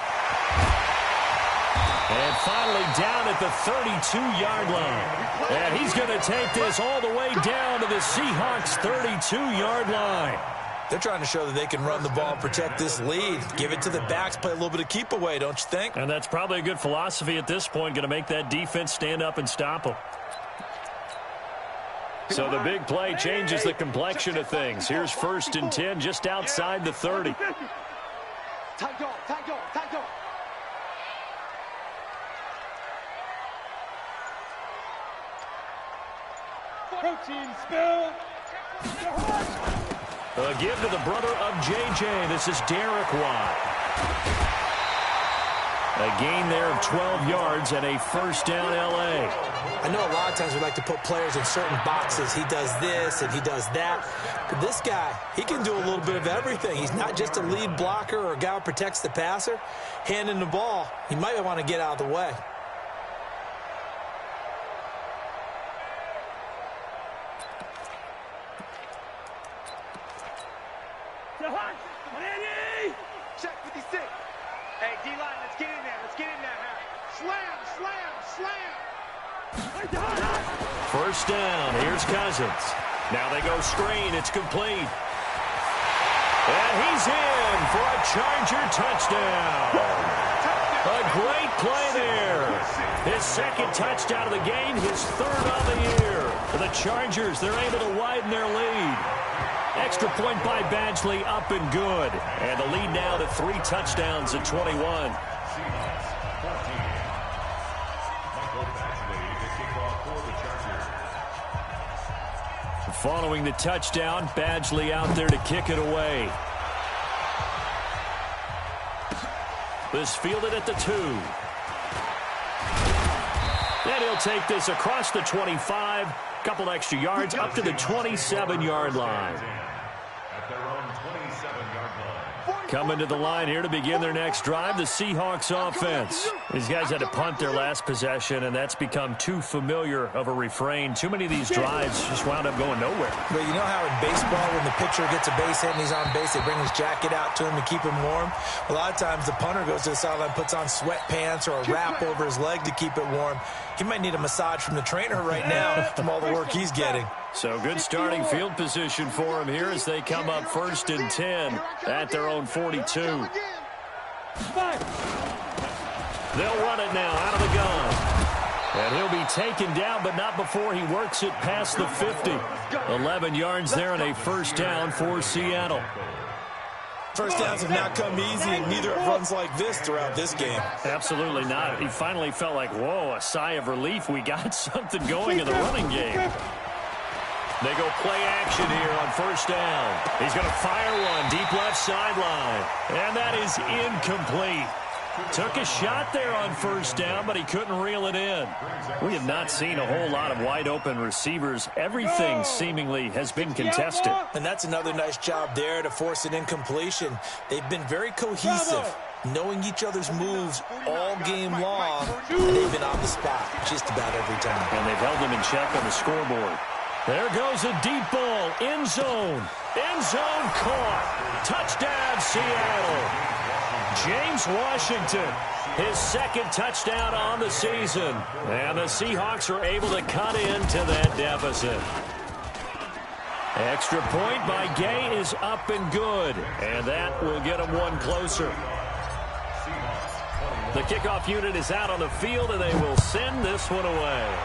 And finally down at the 32-yard line. And he's going to take this all the way down to the Seahawks' 32-yard line. They're trying to show that they can run the ball and protect this lead. Give it to the backs, play a little bit of keep away, don't you think? And that's probably a good philosophy at this point, going to make that defense stand up and stop them. So the big play changes the complexion of things. Here's 1st and 10 just outside the 30. Tight dog, tight dog, tight dog. Protein spill. A give to the brother of J.J. This is Derek Watt. A gain there of 12 yards and a first down L.A. I know a lot of times we like to put players in certain boxes. He does this and he does that. But this guy, he can do a little bit of everything. He's not just a lead blocker or a guy who protects the passer. Handing the ball, he might want to get out of the way. Check 56. Hey, D-line, let's get in there. Let's get in there now. Slam, slam, slam. First down. Here's Cousins. Now they go screen. It's complete. And he's in for a Charger touchdown. A great play there. His 2nd touchdown of the game, his 3rd of the year. For the Chargers, they're able to widen their lead. Extra point by Badgley, up and good. And the lead now to 3 touchdowns at 21. Following the touchdown, Badgley out there to kick it away. This fielded at the 2. And he'll take this across the 25. Couple extra yards up to the 27-yard line. At their own 27-yard line. Coming to the line here to begin their next drive, the Seahawks offense. These guys had to punt their last possession, and that's become too familiar of a refrain. Too many of these drives just wound up going nowhere. But you know how in baseball, when the pitcher gets a base hit and he's on base, they bring his jacket out to him to keep him warm? A lot of times the punter goes to the sideline, puts on sweatpants or a wrap over his leg to keep it warm. He might need a massage from the trainer right now from all the work he's getting. So good starting field position for him here as they come up 1st and 10 at their own 42. They'll run it now out of the gun. And he'll be taken down, but not before he works it past the 50. 11 yards there and a first down for Seattle. First downs have not come easy, and neither have runs like this throughout this game. Absolutely not. He finally felt like, whoa, a sigh of relief. We got something going in the running game. They go play action here on first down. He's going to fire one deep left sideline. And that is incomplete. Took a shot there on first down, but he couldn't reel it in. We have not seen a whole lot of wide-open receivers. Everything seemingly has been contested. And that's another nice job there to force an incompletion. They've been very cohesive, knowing each other's moves all game long, and they've been on the spot just about every time. And they've held them in check on the scoreboard. There goes a deep ball, end zone. End zone caught. Touchdown, Seattle. James Washington, his second touchdown on the season. And the Seahawks are able to cut into that deficit. Extra point by Gay is up and good. And that will get them one closer. The kickoff unit is out on the field, and they will send this one away.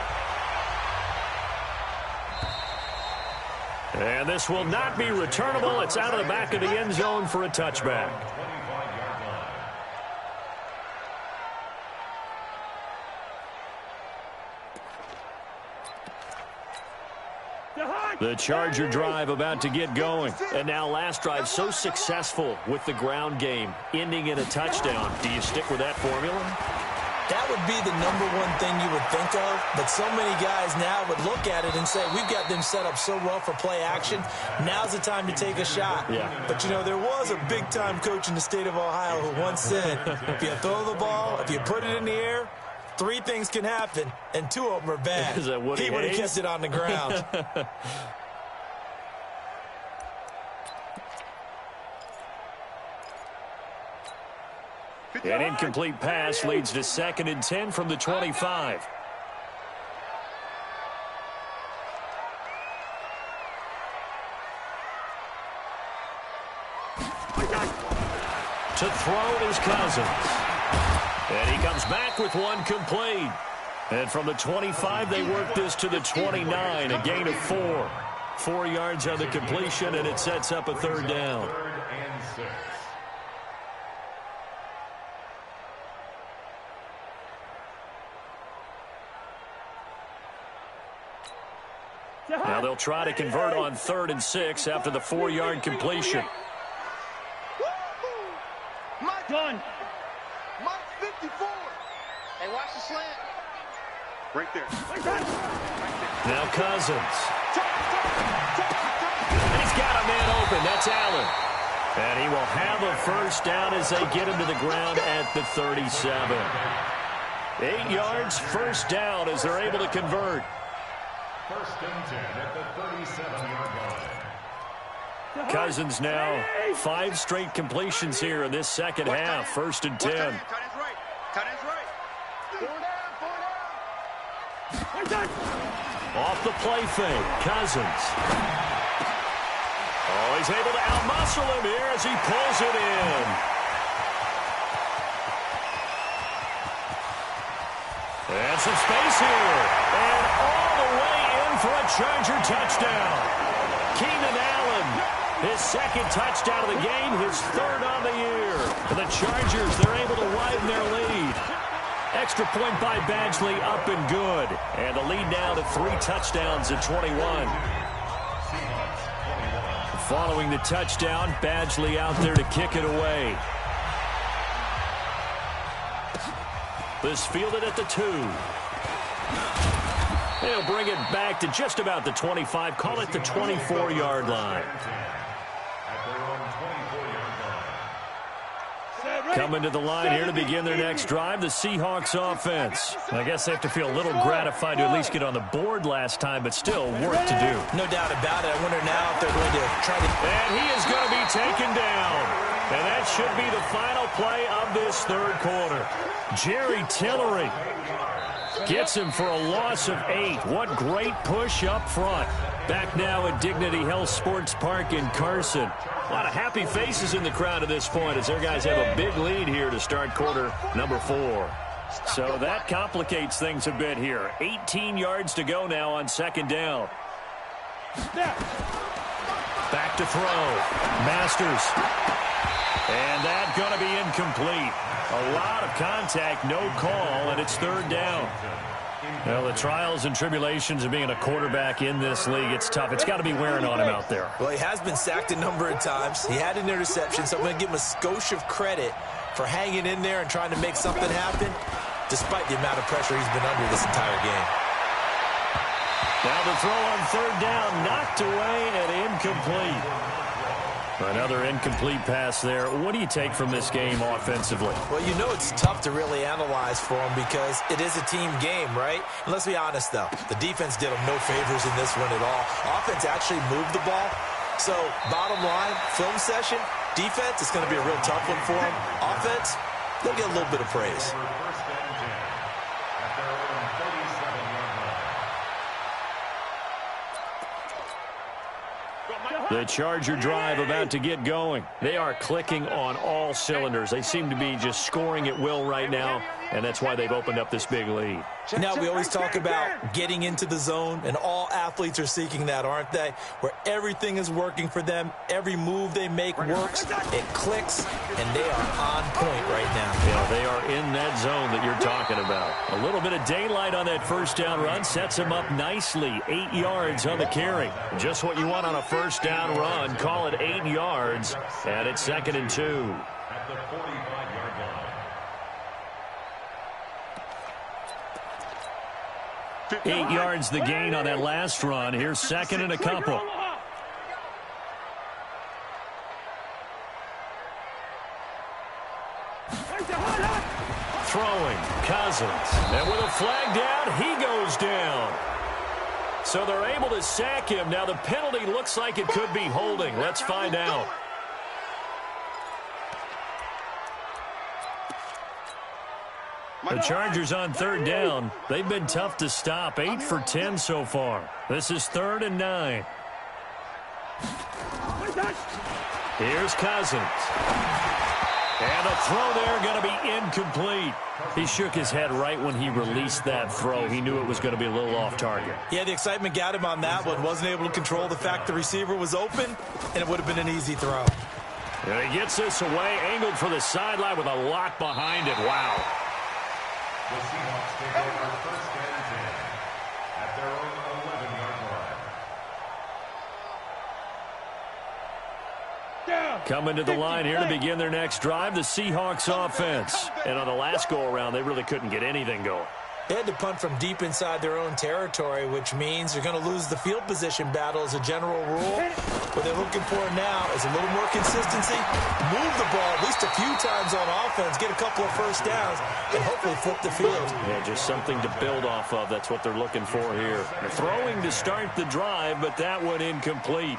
And this will not be returnable. It's out of the back of the end zone for a touchback. The Charger drive about to get going. And now last drive so successful with the ground game, ending in a touchdown. Do you stick with that formula? That would be the number one thing you would think of, but so many guys now would look at it and say, we've got them set up so well for play action. Now's the time to take a shot. Yeah. But, you know, there was a big-time coach in the state of Ohio who once said, if you throw the ball, if you put it in the air, 3 things can happen, and 2 of them are bad. Is that Woody He would have Hayes? kept it on the ground. An incomplete pass leads to 2nd and 10 from the 25. To throw is Cousins. And he comes back with one complete. And from the 25, they work this to the 29, a gain of 4. 4 yards on the completion, and it sets up a 3rd down. 3rd and 6. Now they'll try to convert on 3rd and 6 after the 4-yard completion. Mike done. Mike 54. Hey, watch the slant. Right there. Now Cousins. And he's got a man open. That's Allen. And he will have a 1st down as they get him to the ground at the 37. 8 yards, 1st down as they're able to convert. 1st and 10 at the 37-yard line. Cousins now 5 straight completions here in this second half. 1st and 10. Cut his right. Cut his right. 4 down. Off the play fake, Cousins. Oh, he's able to outmuscle him here as he pulls it in. And some space here. And all the way in for a Charger touchdown. Keenan Allen, his 2nd touchdown of the game, his 3rd on the year. And the Chargers, they're able to widen their lead. Extra point by Badgley, up and good. And the lead now to 3 touchdowns at 21. Following the touchdown, Badgley out there to kick it away. This fielded at the 2. They'll bring it back to just about the 25. Call it the 24-yard line. Coming to the line here to begin their next drive, the Seahawks offense. I guess they have to feel a little gratified to at least get on the board last time, but still work to do. No doubt about it. I wonder now if they're going to try to... And he is going to be taken down. And that should be the final play of this 3rd quarter. Jerry Tillery gets him for a loss of 8. What great push up front. Back now at Dignity Health Sports Park in Carson. A lot of happy faces in the crowd at this point as their guys have a big lead here to start quarter number 4. So that complicates things a bit here. 18 yards to go now on 2nd down. Back to throw. Masters. And that's going to be incomplete. A lot of contact, no call, and it's 3rd down. Well, the trials and tribulations of being a quarterback in this league, it's tough. It's got to be wearing on him out there. Well, he has been sacked a number of times. He had an interception, so I'm going to give him a skosh of credit for hanging in there and trying to make something happen, despite the amount of pressure he's been under this entire game. Now the throw on third down, knocked away and incomplete. Another incomplete pass there. What do you take from this game offensively? Well, you know it's tough to really analyze for him because it is a team game, right? And let's be honest, though. The defense did him no favors in this one at all. Offense actually moved the ball. So, bottom line, film session, defense, it's going to be a real tough one for him. Offense, they'll get a little bit of praise. The Charger drive about to get going. They are clicking on all cylinders. They seem to be just scoring at will right now, and that's why they've opened up this big lead. Now, we always talk about getting into the zone, and all athletes are seeking that, aren't they? Where everything is working for them. Every move they make works. It clicks, and they are on point right now. Yeah, they are in that zone that you're talking about. A little bit of daylight on that first down run sets them up nicely. 8 yards on the carry. Just what you want on a first down run. Call it 8 yards, and it's 2nd and 2. At the 45-yard line. 8 yards the gain on that last run. Here's 2nd and a couple. Throwing, Cousins. And with a flag down, he goes down. So they're able to sack him. Now the penalty looks like it could be holding. Let's find out. The Chargers on third down. They've been tough to stop. 8 for 10 so far. This is 3rd and 9. Here's Cousins. And the throw there going to be incomplete. He shook his head right when he released that throw. He knew it was going to be a little off target. Yeah, the excitement got him on that one. Wasn't able to control the fact the receiver was open, and it would have been an easy throw. And he gets this away, angled for the sideline with a lot behind it. Wow. The Seahawks take over 1st and 10 at their own 11-yard line. Coming to the line here to begin their next drive, the Seahawks offense. And on the last go-around, they really couldn't get anything going. They had to punt from deep inside their own territory, which means they're going to lose the field position battle as a general rule. What they're looking for now is a little more consistency, move the ball at least a few times on offense, get a couple of first downs, and hopefully flip the field. Yeah, just something to build off of. That's what they're looking for here. They're throwing to start the drive, but that one incomplete.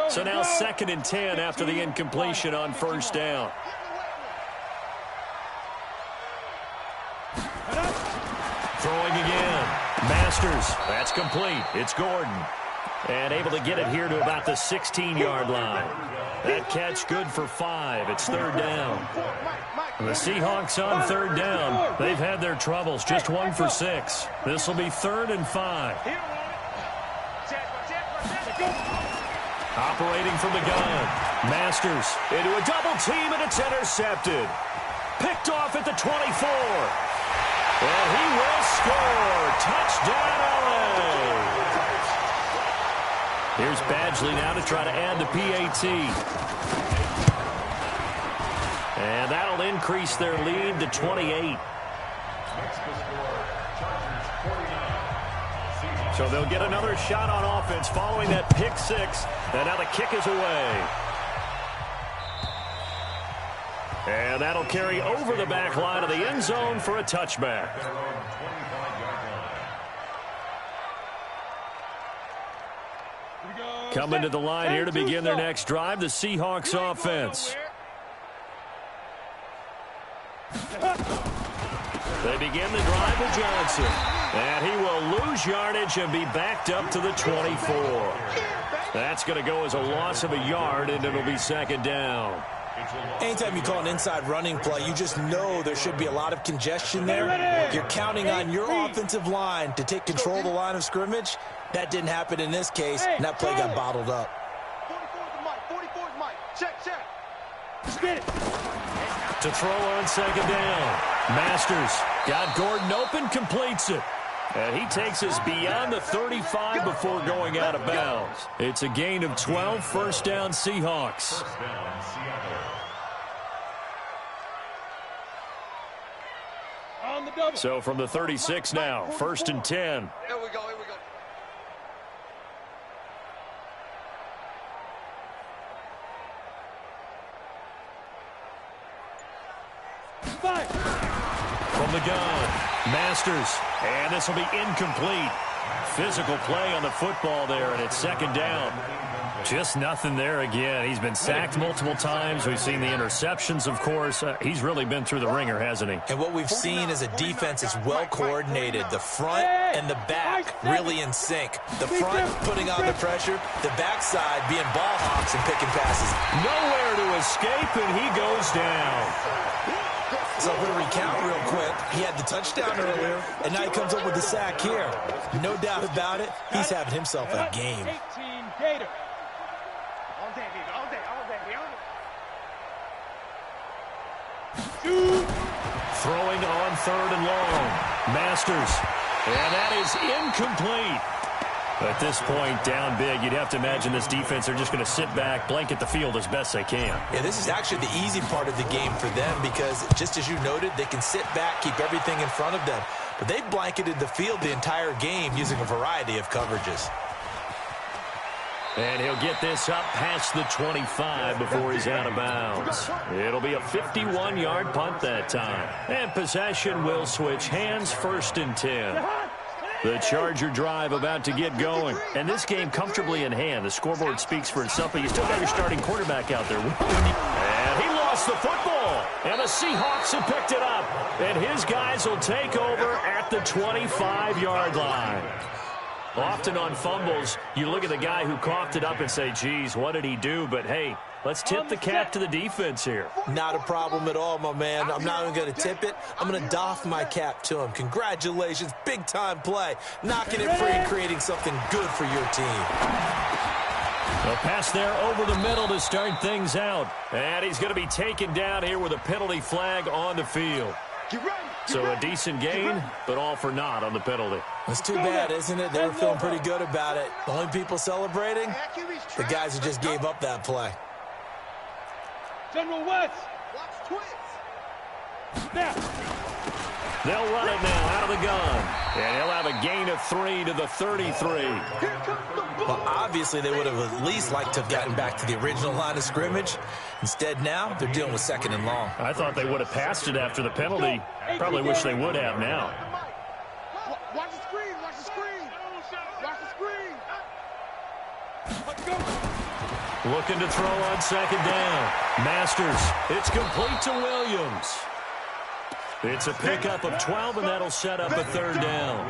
So now 2nd and 10 after the incompletion on first down. Throwing again. Masters. That's complete. It's Gordon. And able to get it here to about the 16-yard line. That catch good for 5. It's 3rd down. The Seahawks on 3rd down. They've had their troubles. Just 1 for 6. This will be 3rd and 5. Operating from the gun. Masters into a double team, and it's intercepted. Picked off at the 24. And he will score. Touchdown, LA. Here's Badgley now to try to add the PAT. And that'll increase their lead to 28. So they'll get another shot on offense following that pick 6. And now the kick is away. And that'll carry over the back line of the end zone for a touchback. Coming to the line here to begin their next drive, the Seahawks offense. They begin the drive with Johnson. And he will lose yardage and be backed up to the 24. That's going to go as a loss of a yard, and it'll be 2nd down. Anytime you call an inside running play, you just know there should be a lot of congestion there. You're counting on your offensive line to take control of the line of scrimmage. That didn't happen in this case, and that play got bottled up. 44's Mike. Check. Let's get it. To throw on 2nd down. Masters got Gordon open, completes it. And he takes us beyond the 35 before going out of bounds. It's a gain of 12, first down Seahawks. First down, Seattle. On the double. So from the 36 now, first and 10. Here we go, here we go. Five. From the gun, Masters. And this will be incomplete. Physical play on the football there, and it's second down. Just nothing there again. He's been sacked multiple times. We've seen the interceptions, of course. He's really been through the ringer, hasn't he? And what we've seen is a defense is well coordinated. The front and the back really in sync. The front putting on the pressure, the backside being ball hawks and picking passes. Nowhere to escape, and he goes down. So I'm going to recount real quick. He had the touchdown earlier, and now he comes up with the sack here. No doubt about it, he's having himself a game. 18 Gator. All day, baby, all day, all day, all day. Throwing on third and long. Masters. And that is incomplete. At this point, down big, you'd have to imagine this defense are just going to sit back, blanket the field as best they can. Yeah, this is actually the easy part of the game for them because, just as you noted, they can sit back, keep everything in front of them. But they've blanketed the field the entire game using a variety of coverages. And he'll get this up past the 25 before he's out of bounds. It'll be a 51-yard punt that time. And possession will switch hands, first and 10. The Charger drive about to get going. And this game comfortably in hand. The scoreboard speaks for itself, but you still got your starting quarterback out there. And he lost the football. And the Seahawks have picked it up. And his guys will take over at the 25-yard line. Often on fumbles, you look at the guy who coughed it up and say, geez, what did he do? But, hey, let's tip the cap to the defense here. Not a problem at all, my man. I'm not even going to tip it. I'm going to doff my cap to him. Congratulations. Big-time play. Knocking it free and creating something good for your team. A pass there over the middle to start things out. And he's going to be taken down here with a penalty flag on the field. So a decent gain, but all for naught on the penalty. It's too bad, isn't it? They were feeling pretty good about it. The only people celebrating, the guys who just gave up that play. General West. Watch twins. Now. They'll run it now out of the gun. And he'll have a gain of 3 to the 33. Well, obviously, they would have at least liked to have gotten back to the original line of scrimmage. Instead, now, they're dealing with second and long. I thought they would have passed it after the penalty. Probably wish they would have now. Watch the screen, watch the screen. Watch the screen. Looking to throw on second down. Masters. It's complete to Williams. It's a pickup of 12, and that'll set up a third down.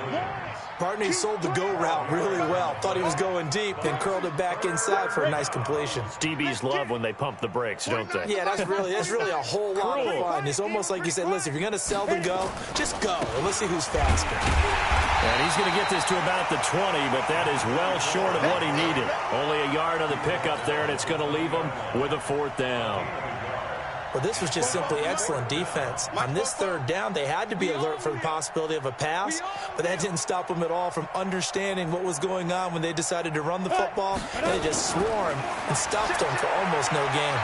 Bartney sold the go route really well. Thought he was going deep, then curled it back inside for a nice completion. DBs love when they pump the brakes, don't they? Yeah, that's really a whole lot of fun. It's almost like you said, listen, if you're going to sell the go, just go, and let's see who's faster. And he's going to get this to about the 20, but that is well short of what he needed. Only a yard on the pickup there, and it's going to leave him with a fourth down. Well, this was just simply excellent defense. On this third down, they had to be alert for the possibility of a pass, but that didn't stop them at all from understanding what was going on when they decided to run the football. They just swarmed and stopped them for almost no gain.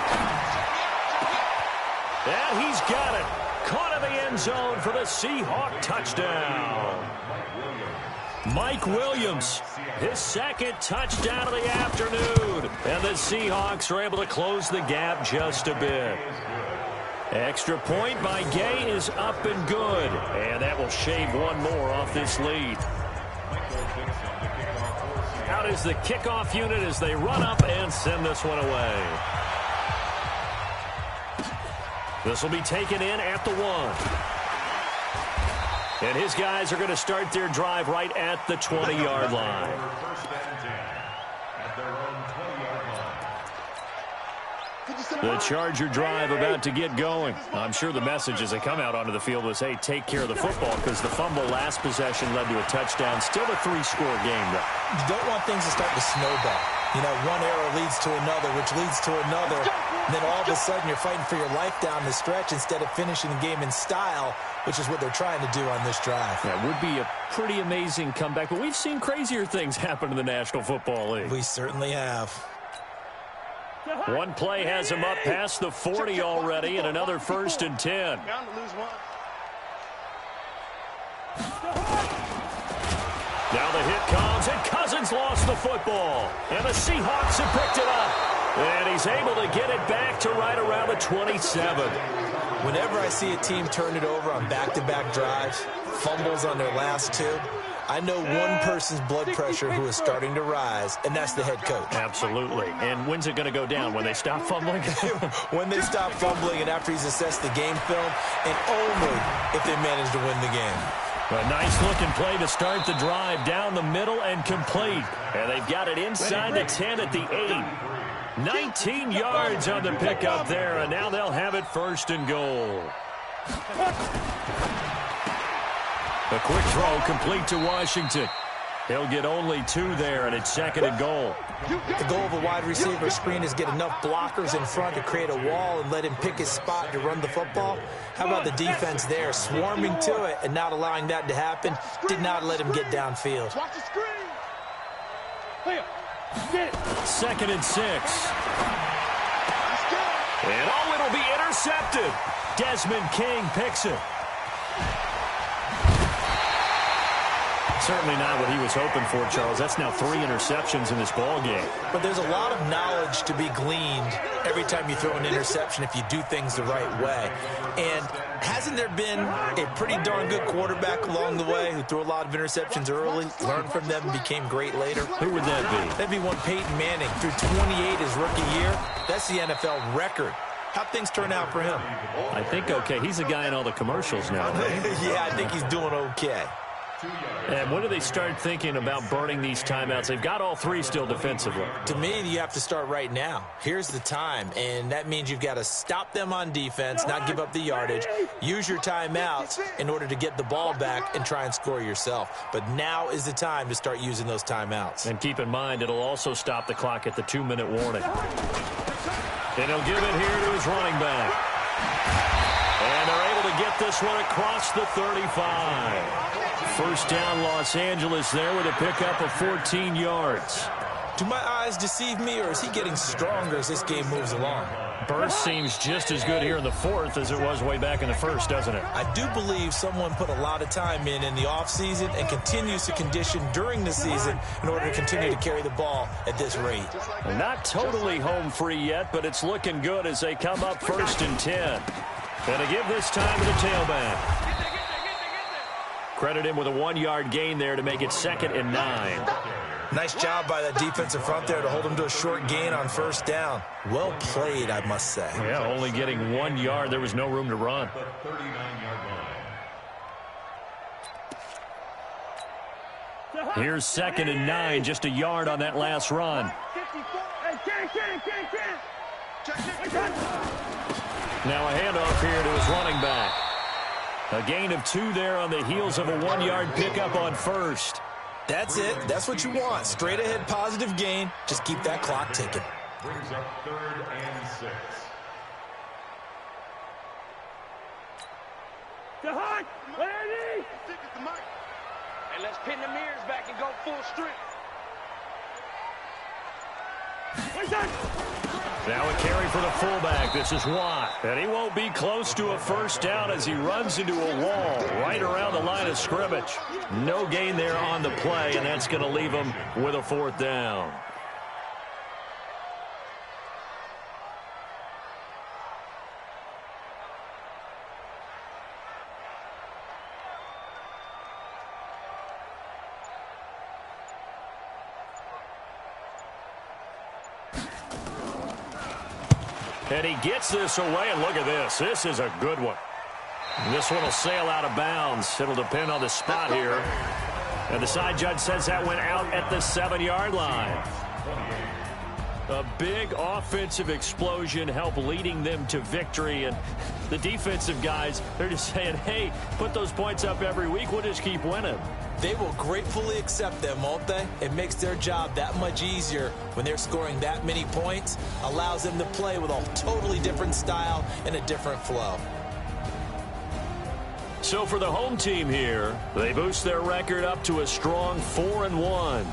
And he's got it. Caught in the end zone for the Seahawk touchdown. Mike Williams, his second touchdown of the afternoon. And the Seahawks are able to close the gap just a bit. Extra point by Gay is up and good. And that will shave one more off this lead. Out is the kickoff unit as they run up and send this one away. This will be taken in at the 1. And his guys are going to start their drive right at the 20-yard line. The Charger drive about to get going. I'm sure the message as they come out onto the field was, hey, take care of the football, because the fumble last possession led to a touchdown. Still a 3-score game, though. You don't want things to start to snowball. You know, one error leads to another, which leads to another. And then all of a sudden you're fighting for your life down the stretch instead of finishing the game in style, which is what they're trying to do on this drive. That would be a pretty amazing comeback, but we've seen crazier things happen in the National Football League. We certainly have. One play has him up past the 40 already, and another 1st and 10. Now the hit comes, and Cousins lost the football. And the Seahawks have picked it up. And he's able to get it back to right around the 27. Whenever I see a team turn it over on back-to-back drives, fumbles on their last two, I know one person's blood pressure who is starting to rise, and that's the head coach. Absolutely. And when's it going to go down? When they stop fumbling? When they stop fumbling and after he's assessed the game film, and only if they manage to win the game. A nice-looking play to start the drive down the middle and complete. And they've got it inside the 10 at the 8. 19 yards on the pickup there, and now they'll have it 1st and goal. A quick throw complete to Washington. He'll get only 2 there, and it's 2nd and goal. The goal of a wide receiver screen is get enough blockers in front to create a wall and let him pick his spot to run the football. How about the defense there, swarming to it and not allowing that to happen? Did not let him get downfield. 2nd and 6. And it'll be intercepted. Desmond King picks it. Certainly not what he was hoping for, Charles. That's now 3 interceptions in this ball game. But there's a lot of knowledge to be gleaned every time you throw an interception if you do things the right way. And hasn't there been a pretty darn good quarterback along the way who threw a lot of interceptions early, learned from them, and became great later? Who would that be? That'd be one Peyton Manning. Threw 28 his rookie year. That's the NFL record. How'd things turn out for him? I think okay. He's a guy in all the commercials now. Yeah, I think he's doing okay. And when do they start thinking about burning these timeouts? They've got all 3 still defensively. To me, you have to start right now. Here's the time, and that means you've got to stop them on defense, not give up the yardage, use your timeouts in order to get the ball back and try and score yourself. But now is the time to start using those timeouts. And keep in mind, it'll also stop the clock at the 2-minute warning. And he'll give it here to his running back. And they're able to get this one across the 35. 1st down, Los Angeles there with a pickup of 14 yards. Do my eyes deceive me, or is he getting stronger as this game moves along? Burst seems just as good here in the 4th as it was way back in the 1st, doesn't it? I do believe someone put a lot of time in the offseason and continues to condition during the season in order to continue to carry the ball at this rate. Not totally home free yet, but it's looking good as they come up 1st and 10. And to give this time to the tailback. Credit him with a 1-yard gain there to make it 2nd and 9. Nice job by that defensive front there to hold him to a short gain on 1st down. Well played, I must say. Yeah, only getting 1 yard. There was no room to run. Here's 2nd and 9, just a yard on that last run. Now a handoff here to his running back. A gain of 2 there on the heels of a 1-yard pickup on 1st. That's it. That's what you want. Straight ahead positive gain. Just keep that clock ticking. Brings up 3rd and 6. Hey, let's pin the mirrors back and go full strength. Now a carry for the fullback. This is Watt. And he won't be close to a 1st down as he runs into a wall right around the line of scrimmage. No gain there on the play, and that's going to leave him with a 4th down. And he gets this away, and look at this. This is a good one. This one will sail out of bounds. It'll depend on the spot here. And the side judge says that went out at the 7-yard line. A big offensive explosion helped leading them to victory. And the defensive guys, they're just saying, hey, put those points up every week. We'll just keep winning. They will gratefully accept them, won't they? It makes their job that much easier when they're scoring that many points. Allows them to play with a totally different style and a different flow. So for the home team here, they boost their record up to a strong 4-1.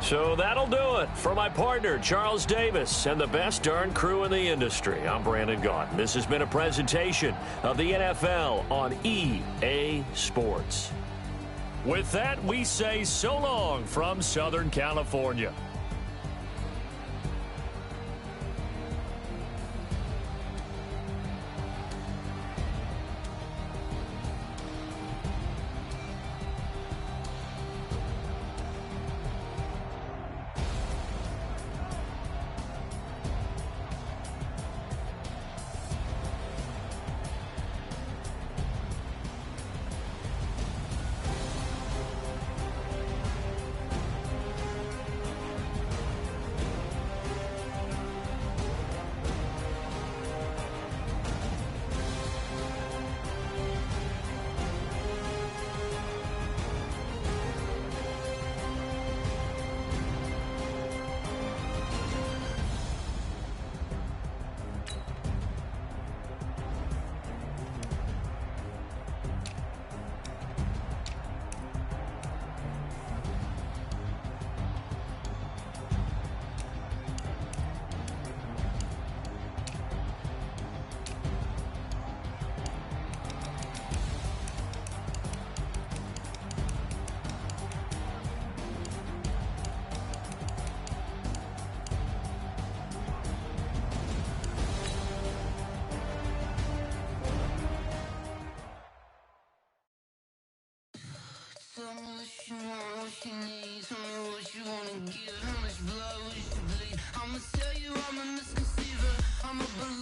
So that'll do it. For my partner, Charles Davis, and the best darn crew in the industry, I'm Brandon Gaudin. This has been a presentation of the NFL on EA Sports. With that, we say so long from Southern California. Tell me what you want, what you need. Tell me what you wanna give. How much blood, what you bleed. I'ma tell you I'm a misconceiver. I'm a believer.